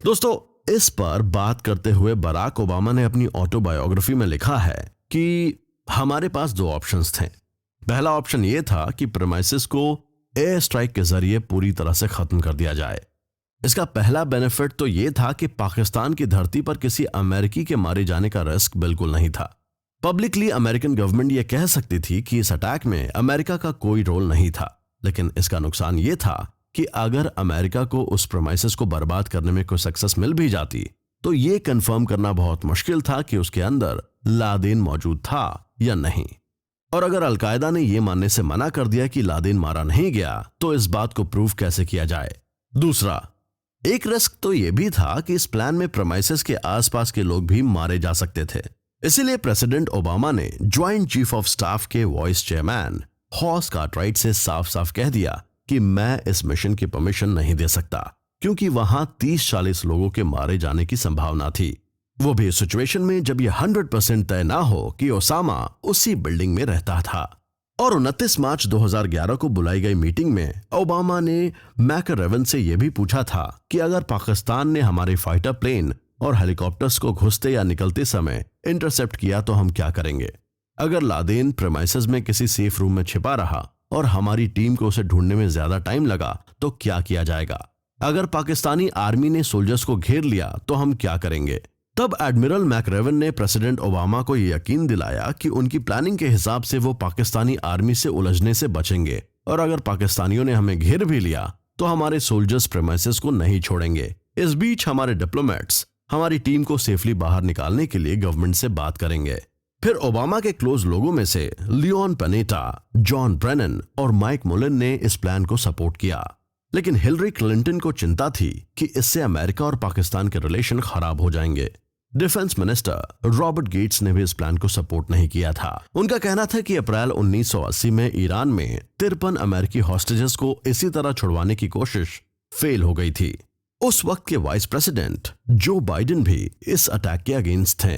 दोस्तों, इस पर बात करते हुए बराक ओबामा ने अपनी ऑटोबायोग्राफी में लिखा है कि हमारे पास 2 ऑप्शंस थे। पहला ऑप्शन यह था कि प्रेमाइसिस को एयर स्ट्राइक के जरिए पूरी तरह से खत्म कर दिया जाए। इसका पहला बेनिफिट तो यह था कि पाकिस्तान की धरती पर किसी अमेरिकी के मारे जाने का रिस्क बिल्कुल नहीं था। पब्लिकली अमेरिकन गवर्नमेंट यह कह सकती थी कि इस अटैक में अमेरिका का कोई रोल नहीं था, लेकिन इसका नुकसान यह था कि अगर अमेरिका को उस प्रेमाइसिस को बर्बाद करने में कोई सक्सेस मिल भी जाती तो ये कंफर्म करना बहुत मुश्किल था कि उसके अंदर लादेन मौजूद था या नहीं। और अगर अलकायदा ने यह मानने से मना कर दिया कि लादेन मारा नहीं गया, तो इस बात को प्रूव कैसे किया जाए? दूसरा, एक रिस्क तो यह भी था कि इस प्लान में प्रेमाइसेस के आसपास के लोग भी मारे जा सकते थे। इसीलिए प्रेसिडेंट ओबामा ने ज्वाइंट चीफ ऑफ स्टाफ के वाइस चेयरमैन हॉस कार्टराइट से साफ साफ कह दिया कि मैं इस मिशन की परमिशन नहीं दे सकता, क्योंकि वहां 30-40 लोगों के मारे जाने की संभावना थी, वो भी इस सिचुएशन में जब यह 100% तय ना हो कि ओसामा उसी बिल्डिंग में रहता था। और 29 मार्च 2011 को बुलाई गई मीटिंग में ओबामा ने मैकरेवन से यह भी पूछा था कि अगर पाकिस्तान ने हमारे फाइटर प्लेन और हेलीकॉप्टर्स को घुसते या निकलते समय इंटरसेप्ट किया तो हम क्या करेंगे? अगर लादेन प्रेमाइसेस में किसी सेफ रूम में छिपा रहा और हमारी टीम को उसे ढूंढने में ज्यादा टाइम लगा तो क्या किया जाएगा? अगर पाकिस्तानी आर्मी ने सोल्जर्स को घेर लिया तो हम क्या करेंगे? तब एडमिरल मैकरेवन ने प्रेसिडेंट ओबामा को यह यकीन दिलाया कि उनकी प्लानिंग के हिसाब से वो पाकिस्तानी आर्मी से उलझने से बचेंगे, और अगर पाकिस्तानियों ने हमें घेर भी लिया तो हमारे सोल्जर्स प्रेमाइसेस को नहीं छोड़ेंगे। इस बीच हमारे डिप्लोमेट्स हमारी टीम को सेफली बाहर निकालने के लिए गवर्नमेंट से बात करेंगे। फिर ओबामा के क्लोज लोगों में से लियोन पेनेटा, जॉन ब्रेनन और माइक मुलिन ने इस प्लान को सपोर्ट किया, लेकिन हिलरी क्लिंटन को चिंता थी कि इससे अमेरिका और पाकिस्तान के रिलेशन खराब हो जाएंगे। डिफेंस मिनिस्टर रॉबर्ट गेट्स ने भी इस प्लान को सपोर्ट नहीं किया था। उनका कहना था कि अप्रैल 1980 में ईरान में 53 अमेरिकी हॉस्टेजेस को इसी तरह छुड़वाने की कोशिश फेल हो गई थी। उस वक्त के वाइस प्रेसिडेंट जो बाइडेन भी इस अटैक के अगेंस्ट थे।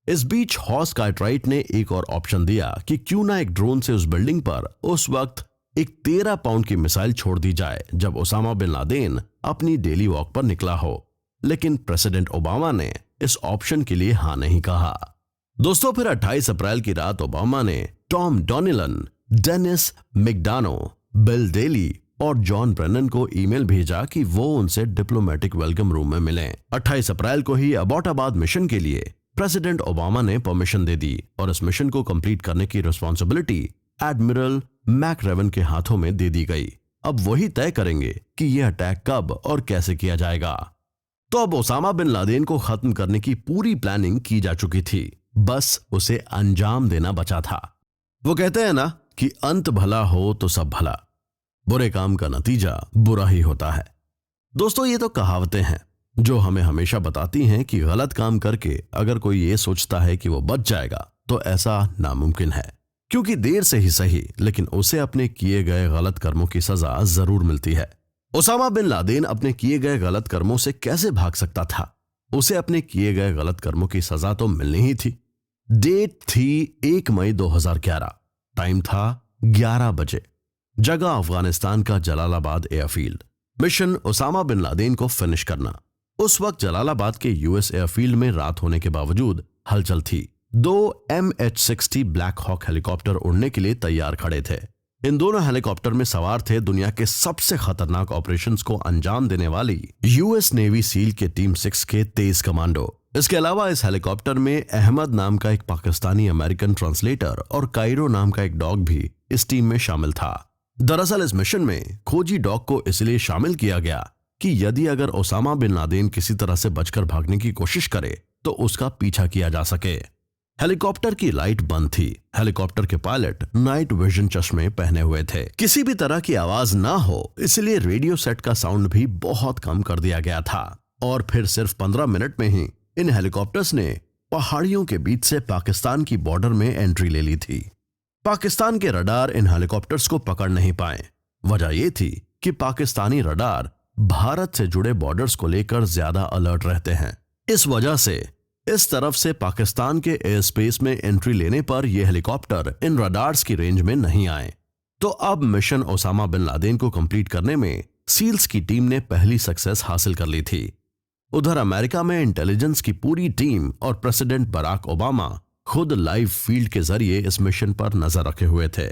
इस बीच हॉस कार्टराइट ने एक और ऑप्शन दिया कि क्यों ना एक ड्रोन से उस बिल्डिंग पर उस वक्त एक 13 पाउंड की मिसाइल छोड़ दी जाए जब ओसामा बिन लादेन अपनी डेली वॉक पर निकला हो। लेकिन प्रेसिडेंट ओबामा ने इस ऑप्शन के लिए हाँ नहीं कहा। दोस्तों, फिर 28 अप्रैल की रात ओबामा ने टॉम डोनिलन, डेनिस मैकडानो, बिल डेली और जॉन ब्रेनन को ईमेल भेजा कि वो उनसे डिप्लोमेटिक वेलकम रूम में मिलें। 28 अप्रैल को ही अबोटाबाद मिशन के लिए प्रेसिडेंट ओबामा ने परमिशन दे दी और इस मिशन को कंप्लीट करने की रिस्पॉन्सिबिलिटी एडमिरल मैकरेवन के हाथों में दे दी गई। अब वही तय करेंगे कि यह अटैक कब और कैसे किया जाएगा। तो अब ओसामा बिन लादेन को खत्म करने की पूरी प्लानिंग की जा चुकी थी, बस उसे अंजाम देना बचा था। वो कहते हैं ना कि अंत भला हो तो सब भला, बुरे काम का नतीजा बुरा ही होता है। दोस्तों, ये तो कहावतें हैं जो हमें हमेशा बताती हैं कि गलत काम करके अगर कोई ये सोचता है कि वो बच जाएगा तो ऐसा नामुमकिन है, क्योंकि देर से ही सही लेकिन उसे अपने किए गए गलत कर्मों की सजा जरूर मिलती है। ओसामा बिन लादेन अपने किए गए गलत कर्मों से कैसे भाग सकता था? उसे अपने किए गए गलत कर्मों की सजा तो मिलनी ही थी। डेट थी 1 मई 2011, टाइम था 11 बजे, जगह अफगानिस्तान का Jalalabad airfield. Mission Osama bin Laden को फिनिश करना। उस वक्त जलालाबाद के यूएस एयरफील्ड में रात होने के बावजूद हलचल थी। 2 MH-60 ब्लैक हॉक हेलीकॉप्टर उड़ने के लिए तैयार खड़े थे। इन दोनों हेलीकॉप्टर में सवार थे दुनिया के सबसे खतरनाक ऑपरेशंस को अंजाम देने वाली यूएस नेवी सील के टीम 6 के तेज कमांडो। इसके अलावा इस हेलीकॉप्टर में अहमद नाम का एक पाकिस्तानी अमेरिकन ट्रांसलेटर और कायरो नाम का एक डॉग भी इस टीम में शामिल था। दरअसल इस मिशन में खोजी डॉग को इसलिए शामिल किया गया कि यदि अगर ओसामा बिन लादेन किसी तरह से बचकर भागने की कोशिश करे तो उसका पीछा किया जा सके। हेलीकॉप्टर की लाइट बंद थी। हेलीकॉप्टर के पायलट नाइट विजन चश्मे पहने हुए थे। किसी भी तरह की आवाज ना हो इसलिए रेडियो सेट का साउंड भी बहुत कम कर दिया गया था। और फिर सिर्फ 15 मिनट में ही इन हेलीकॉप्टर्स ने पहाड़ियों के बीच से पाकिस्तान की बॉर्डर में एंट्री ले ली थी। पाकिस्तान के रडार इन हेलीकॉप्टर्स को पकड़ नहीं पाए। वजह यह थी कि पाकिस्तानी रडार भारत से जुड़े बॉर्डर्स को लेकर ज्यादा अलर्ट रहते हैं। इस वजह से इस तरफ से पाकिस्तान के एयर स्पेस में एंट्री लेने पर यह हेलीकॉप्टर इन रडार्स की रेंज में नहीं आए। तो अब मिशन ओसामा बिन लादेन को कंप्लीट करने में सील्स की टीम ने पहली सक्सेस हासिल कर ली थी। उधर अमेरिका में इंटेलिजेंस की पूरी टीम और प्रेसिडेंट बराक ओबामा खुद लाइव फील्ड के जरिए इस मिशन पर नजर रखे हुए थे।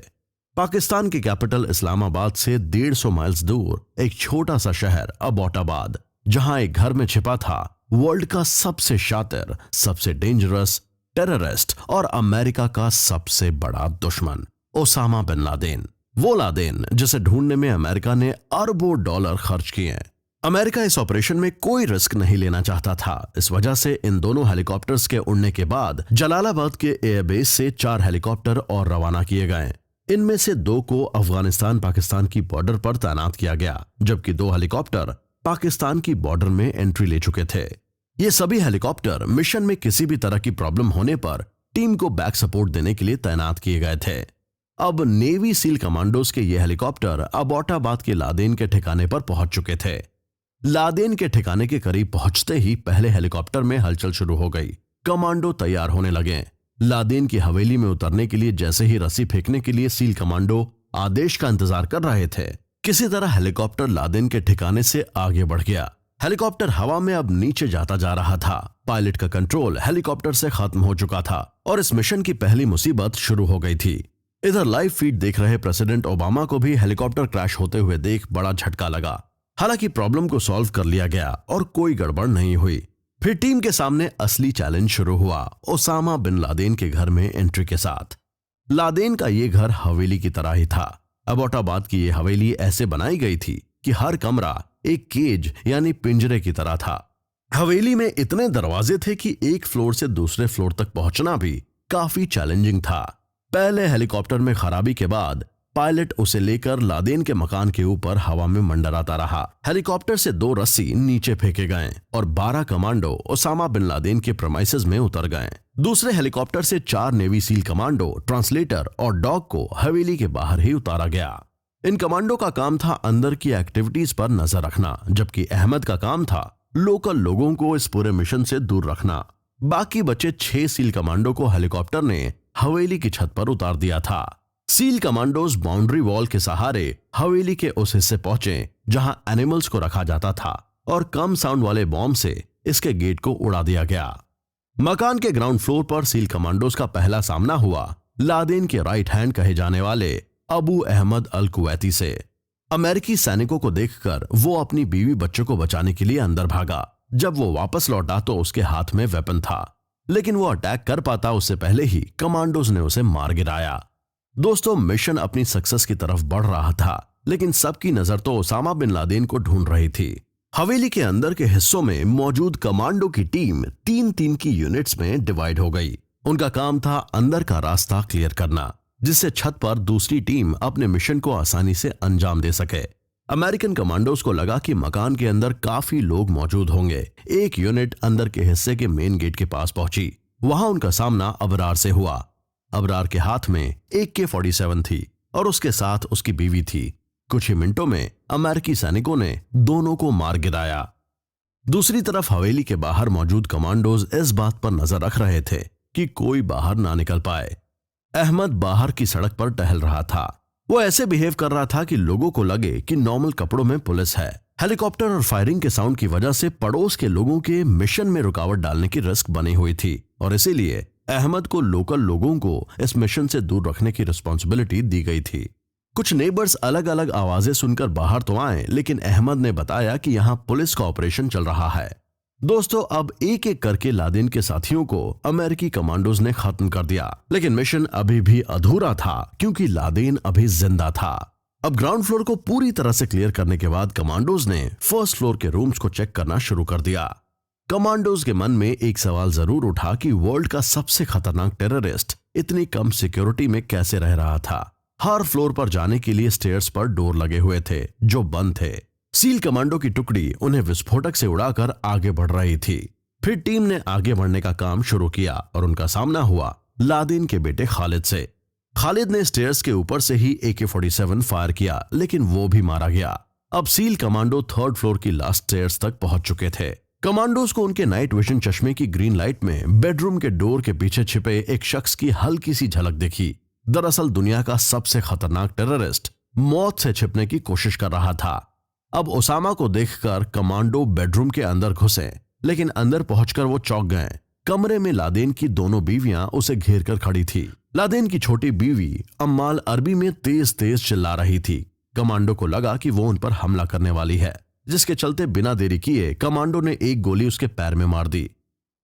पाकिस्तान की कैपिटल इस्लामाबाद से 150 माइल्स दूर एक छोटा सा शहर अबोटाबाद, जहां एक घर में छिपा था वर्ल्ड का सबसे शातिर, सबसे डेंजरस टेररिस्ट और अमेरिका का सबसे बड़ा दुश्मन ओसामा बिन लादेन। वो लादेन जिसे ढूंढने में अमेरिका ने अरबों डॉलर खर्च किए। अमेरिका इस ऑपरेशन में कोई रिस्क नहीं लेना चाहता था। इस वजह से इन दोनों हेलीकॉप्टर्स के उड़ने के बाद जलालाबाद के एयरबेस से 4 हेलीकॉप्टर और रवाना किए गए। इनमें से 2 को अफगानिस्तान पाकिस्तान की बॉर्डर पर तैनात किया गया, जबकि 2 हेलीकॉप्टर पाकिस्तान की बॉर्डर में एंट्री ले चुके थे। ये सभी हेलीकॉप्टर मिशन में किसी भी तरह की प्रॉब्लम होने पर टीम को बैक सपोर्ट देने के लिए तैनात किए गए थे। अब नेवी सील कमांडोज के ये हेलीकॉप्टर अबोटाबाद के लादेन के ठिकाने पर पहुंच चुके थे। लादेन के ठिकाने के करीब पहुंचते ही पहले हेलीकॉप्टर में हलचल शुरू हो गई। कमांडो तैयार होने लगे। लादेन की हवेली में उतरने के लिए जैसे ही रस्सी फेंकने के लिए सील कमांडो आदेश का इंतजार कर रहे थे, किसी तरह हेलीकॉप्टर लादेन के ठिकाने से आगे बढ़ गया। हेलीकॉप्टर हवा में अब नीचे जाता जा रहा था। पायलट का कंट्रोल हेलीकॉप्टर से खत्म हो चुका था और इस मिशन की पहली मुसीबत शुरू हो गई थी। इधर लाइव फीड देख रहे प्रेसिडेंट ओबामा को भी हेलीकॉप्टर क्रैश होते हुए देख बड़ा झटका लगा। हालांकि प्रॉब्लम को सॉल्व कर लिया गया और कोई गड़बड़ नहीं हुई। फिर टीम के सामने असली चैलेंज शुरू हुआ, ओसामा बिन लादेन के घर में एंट्री के साथ। लादेन का ये घर हवेली की तरह ही था। अबोटाबाद की ये हवेली ऐसे बनाई गई थी कि हर कमरा एक केज यानी पिंजरे की तरह था। हवेली में इतने दरवाजे थे कि एक फ्लोर से दूसरे फ्लोर तक पहुंचना भी काफी चैलेंजिंग था। पहले हेलीकॉप्टर में खराबी के बाद पायलट उसे लेकर लादेन के मकान के ऊपर हवा में मंडराता रहा। हेलीकॉप्टर से 2 रस्सी नीचे फेंके गए और 12 कमांडो ओसामा बिन लादेन के प्रेमाइसेस में उतर गए। दूसरे हेलीकॉप्टर से 4 नेवी सील कमांडो, ट्रांसलेटर और डॉग को हवेली के बाहर ही उतारा गया। इन कमांडो का काम था अंदर की एक्टिविटीज पर नजर रखना, जबकि अहमद का काम था लोकल लोगों को इस पूरे मिशन से दूर रखना। बाकी बचे 6 सील कमांडो को हेलीकॉप्टर ने हवेली की छत पर उतार दिया था। सील कमांडोज बाउंड्री वॉल के सहारे हवेली के उस हिस्से पहुंचे जहां एनिमल्स को रखा जाता था और कम साउंड वाले बॉम्ब से इसके गेट को उड़ा दिया गया। मकान के ग्राउंड फ्लोर पर सील कमांडोज का पहला सामना हुआ लादेन के राइट हैंड कहे जाने वाले अबू अहमद अल कुवैती से। अमेरिकी सैनिकों को देखकर वो अपनी बीवी बच्चों को बचाने के लिए अंदर भागा। जब वो वापस लौटा तो उसके हाथ में वेपन था, लेकिन वो अटैक कर पाता उससे पहले ही कमांडोज ने उसे मार गिराया। दोस्तों, मिशन अपनी सक्सेस की तरफ बढ़ रहा था, लेकिन सबकी नजर तो ओसामा बिन लादेन को ढूंढ रही थी। हवेली के अंदर के हिस्सों में मौजूद कमांडो की टीम 3-3 की यूनिट्स में डिवाइड हो गई। उनका काम था अंदर का रास्ता क्लियर करना, जिससे छत पर दूसरी टीम अपने मिशन को आसानी से अंजाम दे सके। अमेरिकन कमांडोज को लगा कि मकान के अंदर काफी लोग मौजूद होंगे। एक यूनिट अंदर के हिस्से के मेन गेट के पास पहुंची। वहां उनका सामना अबरार से हुआ। अबरार के हाथ में AK-47 थी और उसके साथ उसकी बीवी थी। कुछ ही मिनटों में अमेरिकी सैनिकों ने दोनों को मार गिराया। दूसरी तरफ हवेली के बाहर मौजूद कमांडोज इस बात पर नजर रख रहे थे कि कोई बाहर ना निकल पाए। अहमद बाहर की सड़क पर टहल रहा था। वो ऐसे बिहेव कर रहा था कि लोगों को लगे कि नॉर्मल कपड़ों में पुलिस है। हेलीकॉप्टर और फायरिंग के साउंड की वजह से पड़ोस के लोगों के मिशन में रुकावट डालने की रिस्क बनी हुई थी और इसीलिए अहमद को लोकल लोगों को इस मिशन से दूर रखने की रिस्पॉन्सिबिलिटी दी गई थी। कुछ नेबर्स अलग अलग आवाजें सुनकर बाहर तो आए, लेकिन अहमद ने बताया कि यहां पुलिस का ऑपरेशन चल रहा है। दोस्तों, अब एक एक करके लादेन के साथियों को अमेरिकी कमांडोज ने खत्म कर दिया, लेकिन मिशन अभी भी अधूरा था क्योंकि लादेन अभी जिंदा था। अब ग्राउंड फ्लोर को पूरी तरह से क्लियर करने के बाद कमांडोज ने फर्स्ट फ्लोर के रूम्स को चेक करना शुरू कर दिया। कमांडोज के मन में एक सवाल जरूर उठा कि वर्ल्ड का सबसे खतरनाक टेररिस्ट इतनी कम सिक्योरिटी में कैसे रह रहा था। हर फ्लोर पर जाने के लिए स्टेयर्स पर डोर लगे हुए थे जो बंद थे। सील कमांडो की टुकड़ी उन्हें विस्फोटक से उड़ाकर आगे बढ़ रही थी। फिर टीम ने आगे बढ़ने का काम शुरू किया और उनका सामना हुआ लादेन के बेटे खालिद से। खालिद ने स्टेयर्स के ऊपर से ही AK-47 फायर किया, लेकिन वो भी मारा गया। अब सील कमांडो 3rd फ्लोर की लास्ट स्टेयर्स तक पहुंच चुके थे। कमांडोज को उनके नाइट विजन चश्मे की ग्रीन लाइट में बेडरूम के डोर के पीछे छिपे एक शख्स की हल्की सी झलक दिखी। दरअसल दुनिया का सबसे खतरनाक टेररिस्ट मौत से छिपने की कोशिश कर रहा था। अब ओसामा को देखकर कमांडो बेडरूम के अंदर घुसे, लेकिन अंदर पहुंचकर वो चौंक गए। कमरे में लादेन की दोनों बीवियां उसे घेर कर खड़ी थी। लादेन की छोटी बीवी अम्माल अरबी में तेज तेज चिल्ला रही थी। कमांडो को लगा कि वो उन पर हमला करने वाली है, जिसके चलते बिना देरी किए कमांडो ने एक गोली उसके पैर में मार दी।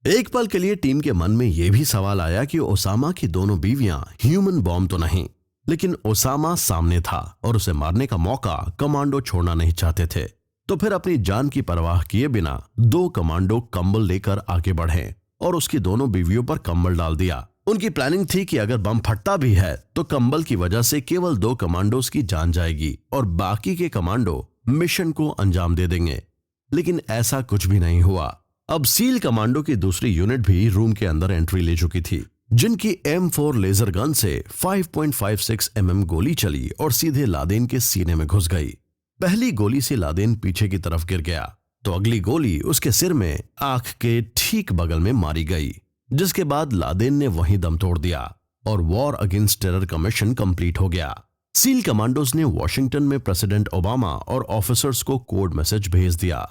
एक पल के लिए टीम के मन में यह भी सवाल आया कि ओसामा की दोनों बीवियां ह्यूमन बॉम्ब तो नहीं, लेकिन ओसामा सामने था और उसे मारने का मौका कमांडो छोड़ना नहीं चाहते थे। तो फिर अपनी जान की परवाह किए बिना 2 कमांडो कंबल लेकर आगे बढ़े और उसकी दोनों बीवियों पर कंबल डाल दिया। उनकी प्लानिंग थी कि अगर बम फटता भी है तो कंबल की वजह से केवल 2 कमांडोज की जान जाएगी और बाकी के कमांडो मिशन को अंजाम दे देंगे। लेकिन ऐसा कुछ भी नहीं हुआ। अब सील कमांडो की दूसरी यूनिट भी रूम के अंदर एंट्री ले चुकी थी, जिनकी M4 लेजर गन से 5.56 mm गोली चली और सीधे लादेन के सीने में घुस गई। पहली गोली से लादेन पीछे की तरफ गिर गया तो अगली गोली उसके सिर में आंख के ठीक बगल में मारी गई, जिसके बाद लादेन ने वहीं दम तोड़ दिया और वॉर अगेंस्ट टेरर का मिशन कंप्लीट हो गया। सील कमांडोज ने वॉशिंगटन में प्रेसिडेंट ओबामा और ऑफिसर्स को कोड मैसेज भेज दिया,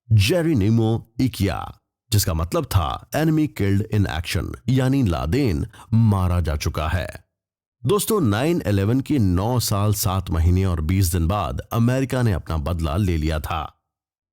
जेरोनिमो इकिया, जिसका मतलब था एनिमी किल्ड इन एक्शन, यानी लादेन मारा जा चुका है। दोस्तों 9/11 की 9 साल 7 महीने और 20 दिन बाद अमेरिका ने अपना बदला ले लिया था।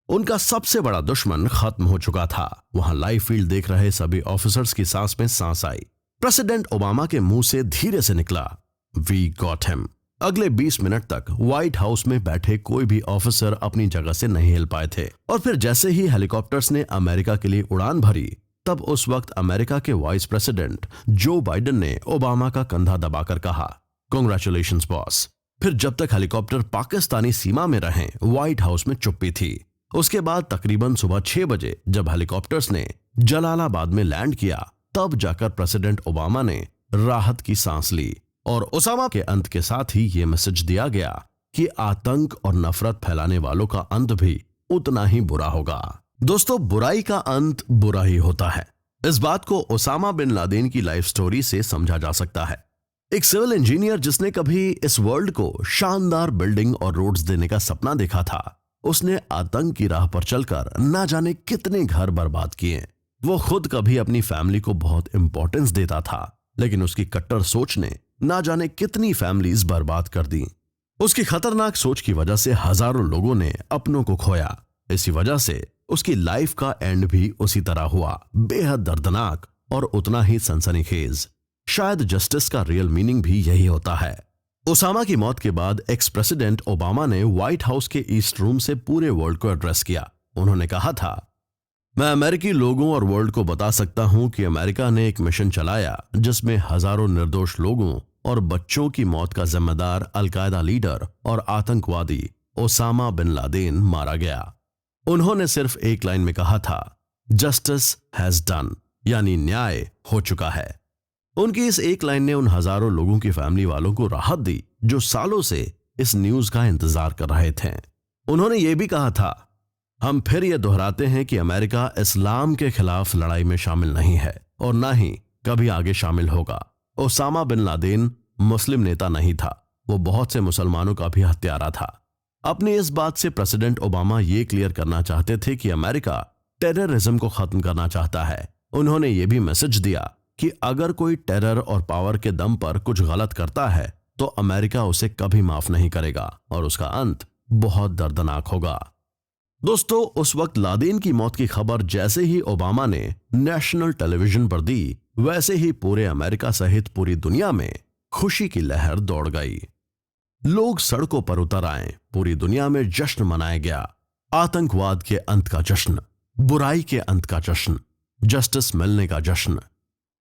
उनका सबसे बड़ा दुश्मन खत्म हो चुका था। वहां लाइव फील्ड देख रहे सभी ऑफिसर्स की सांस में सांस आई। प्रेसिडेंट ओबामा के मुंह से धीरे से निकला, वी गॉट हिम। अगले 20 मिनट तक व्हाइट हाउस में बैठे कोई भी ऑफिसर अपनी जगह से नहीं हिल पाए थे और फिर जैसे ही हेलीकॉप्टर्स ने अमेरिका के लिए उड़ान भरी, तब उस वक्त अमेरिका के वाइस प्रेसिडेंट जो बाइडेन ने ओबामा का कंधा दबाकर कहा, कांग्रेचुलेशंस बॉस। फिर जब तक हेलीकॉप्टर पाकिस्तानी सीमा में रहे, व्हाइट हाउस में चुप्पी थी। उसके बाद तकरीबन सुबह 6 बजे जब हेलीकॉप्टर्स ने जलालाबाद में लैंड किया, तब जाकर प्रेसिडेंट ओबामा ने राहत की सांस ली और ओसामा के अंत के साथ ही ये मैसेज दिया गया कि आतंक और नफरत फैलाने वालों का अंत भी उतना ही बुरा होगा। दोस्तों, बुराई का अंत बुरा ही होता है। इस बात को ओसामा बिन लादेन की लाइफ स्टोरी से समझा जा सकता है। एक सिविल इंजीनियर जिसने कभी इस वर्ल्ड को शानदार बिल्डिंग और रोड्स देने का सपना देखा था, उसने आतंक की राह पर चलकर ना जाने कितने घर बर्बाद किए। वो खुद कभी अपनी फैमिली को बहुत इंपॉर्टेंस देता था, लेकिन उसकी कट्टर सोच ने ना जाने कितनी फैमिलीज बर्बाद कर दी। उसकी खतरनाक सोच की वजह से हजारों लोगों ने अपनों को खोया। इसी वजह से उसकी लाइफ का एंड भी उसी तरह हुआ, बेहद दर्दनाक और उतना ही सनसनीखेज। शायद जस्टिस का रियल मीनिंग भी यही होता है। ओसामा की मौत के बाद एक्स प्रेसिडेंट ओबामा ने व्हाइट हाउस के ईस्ट रूम से पूरे वर्ल्ड को एड्रेस किया। उन्होंने कहा था, मैं अमेरिकी लोगों और वर्ल्ड को बता सकता हूं कि अमेरिका ने एक मिशन चलाया जिसमें हजारों निर्दोष लोगों और बच्चों की मौत का जिम्मेदार अलकायदा लीडर और आतंकवादी ओसामा बिन लादेन मारा गया। उन्होंने सिर्फ एक लाइन में कहा था, जस्टिस हैज डन, यानी न्याय हो चुका है। उनकी इस एक लाइन ने उन हजारों लोगों की फैमिली वालों को राहत दी जो सालों से इस न्यूज का इंतजार कर रहे थे। उन्होंने ये भी कहा था, हम फिर यह दोहराते हैं कि अमेरिका इस्लाम के खिलाफ लड़ाई में शामिल नहीं है और ना ही कभी आगे शामिल होगा। ओसामा बिन लादेन मुस्लिम नेता नहीं था, वो बहुत से मुसलमानों का भी हत्यारा था। अपनी इस बात से प्रेसिडेंट ओबामा ये क्लियर करना चाहते थे कि अमेरिका टेररिज्म को खत्म करना चाहता है। उन्होंने ये भी मैसेज दिया कि अगर कोई टेरर और पावर के दम पर कुछ गलत करता है तो अमेरिका उसे कभी माफ नहीं करेगा और उसका अंत बहुत दर्दनाक होगा। दोस्तों, उस वक्त लादेन की मौत की खबर जैसे ही ओबामा ने नेशनल टेलीविजन पर दी, वैसे ही पूरे अमेरिका सहित पूरी दुनिया में खुशी की लहर दौड़ गई। लोग सड़कों पर उतर आए, पूरी दुनिया में जश्न मनाया गया। आतंकवाद के अंत का जश्न, बुराई के अंत का जश्न, जस्टिस मिलने का जश्न।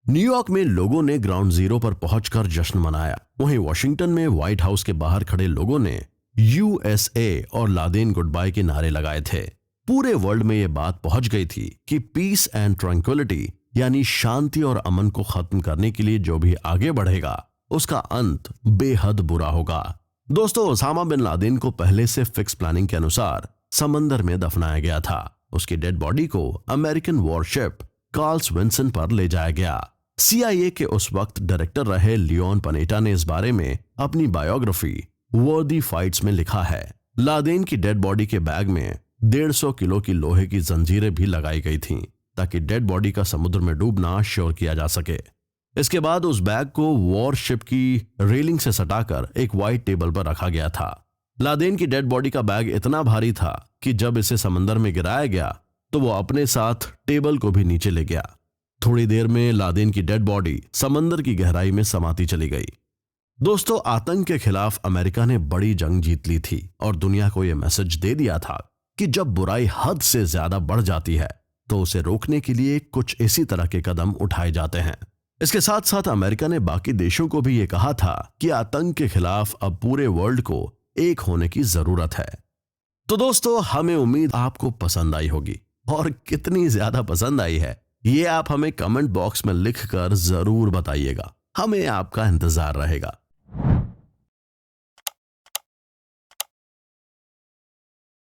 न्यूयॉर्क में लोगों ने ग्राउंड जीरो पर पहुंचकर जश्न मनाया। वहीं वॉशिंगटन में व्हाइट हाउस के बाहर खड़े लोगों ने USA और लादेन गुड बाय के नारे लगाए थे। पूरे वर्ल्ड में यह बात पहुंच गई थी कि पीस एंड ट्रैंक्विलिटी, यानी शांति और अमन को खत्म करने के लिए जो भी आगे बढ़ेगा उसका अंत बेहद बुरा होगा। दोस्तों, ओसामा बिन लादेन को पहले से फिक्स प्लानिंग के अनुसार समंदर में दफनाया गया था। उसकी डेड बॉडी को अमेरिकन वॉरशिप कार्ल्स विंसन पर ले जाया गया। CIA के उस वक्त डायरेक्टर रहे लियोन पनेटा ने इस बारे में अपनी बायोग्राफी वर्दी फाइट्स में लिखा है, लादेन की डेड बॉडी के बैग में 150 किलो की लोहे की जंजीरें भी लगाई गई थीं ताकि डेड बॉडी का समुद्र में डूबना श्योर किया जा सके। इसके बाद उस बैग को वॉरशिप की रेलिंग से सटाकर एक वाइट टेबल पर रखा गया था। लादेन की डेड बॉडी का बैग इतना भारी था कि जब इसे समंदर में गिराया गया तो वो अपने साथ टेबल को भी नीचे ले गया। थोड़ी देर में लादेन की डेड बॉडी समंदर की गहराई में समाती चली गई। दोस्तों, आतंक के खिलाफ अमेरिका ने बड़ी जंग जीत ली थी और दुनिया को यह मैसेज दे दिया था कि जब बुराई हद से ज्यादा बढ़ जाती है तो उसे रोकने के लिए कुछ इसी तरह के कदम उठाए जाते हैं। इसके साथ साथ अमेरिका ने बाकी देशों को भी ये कहा था कि आतंक के खिलाफ अब पूरे वर्ल्ड को एक होने की जरूरत है। तो दोस्तों, हमें उम्मीद आपको पसंद आई होगी, और कितनी ज्यादा पसंद आई है ये आप हमें कमेंट बॉक्स में लिखकर जरूर बताइएगा। हमें आपका इंतजार रहेगा।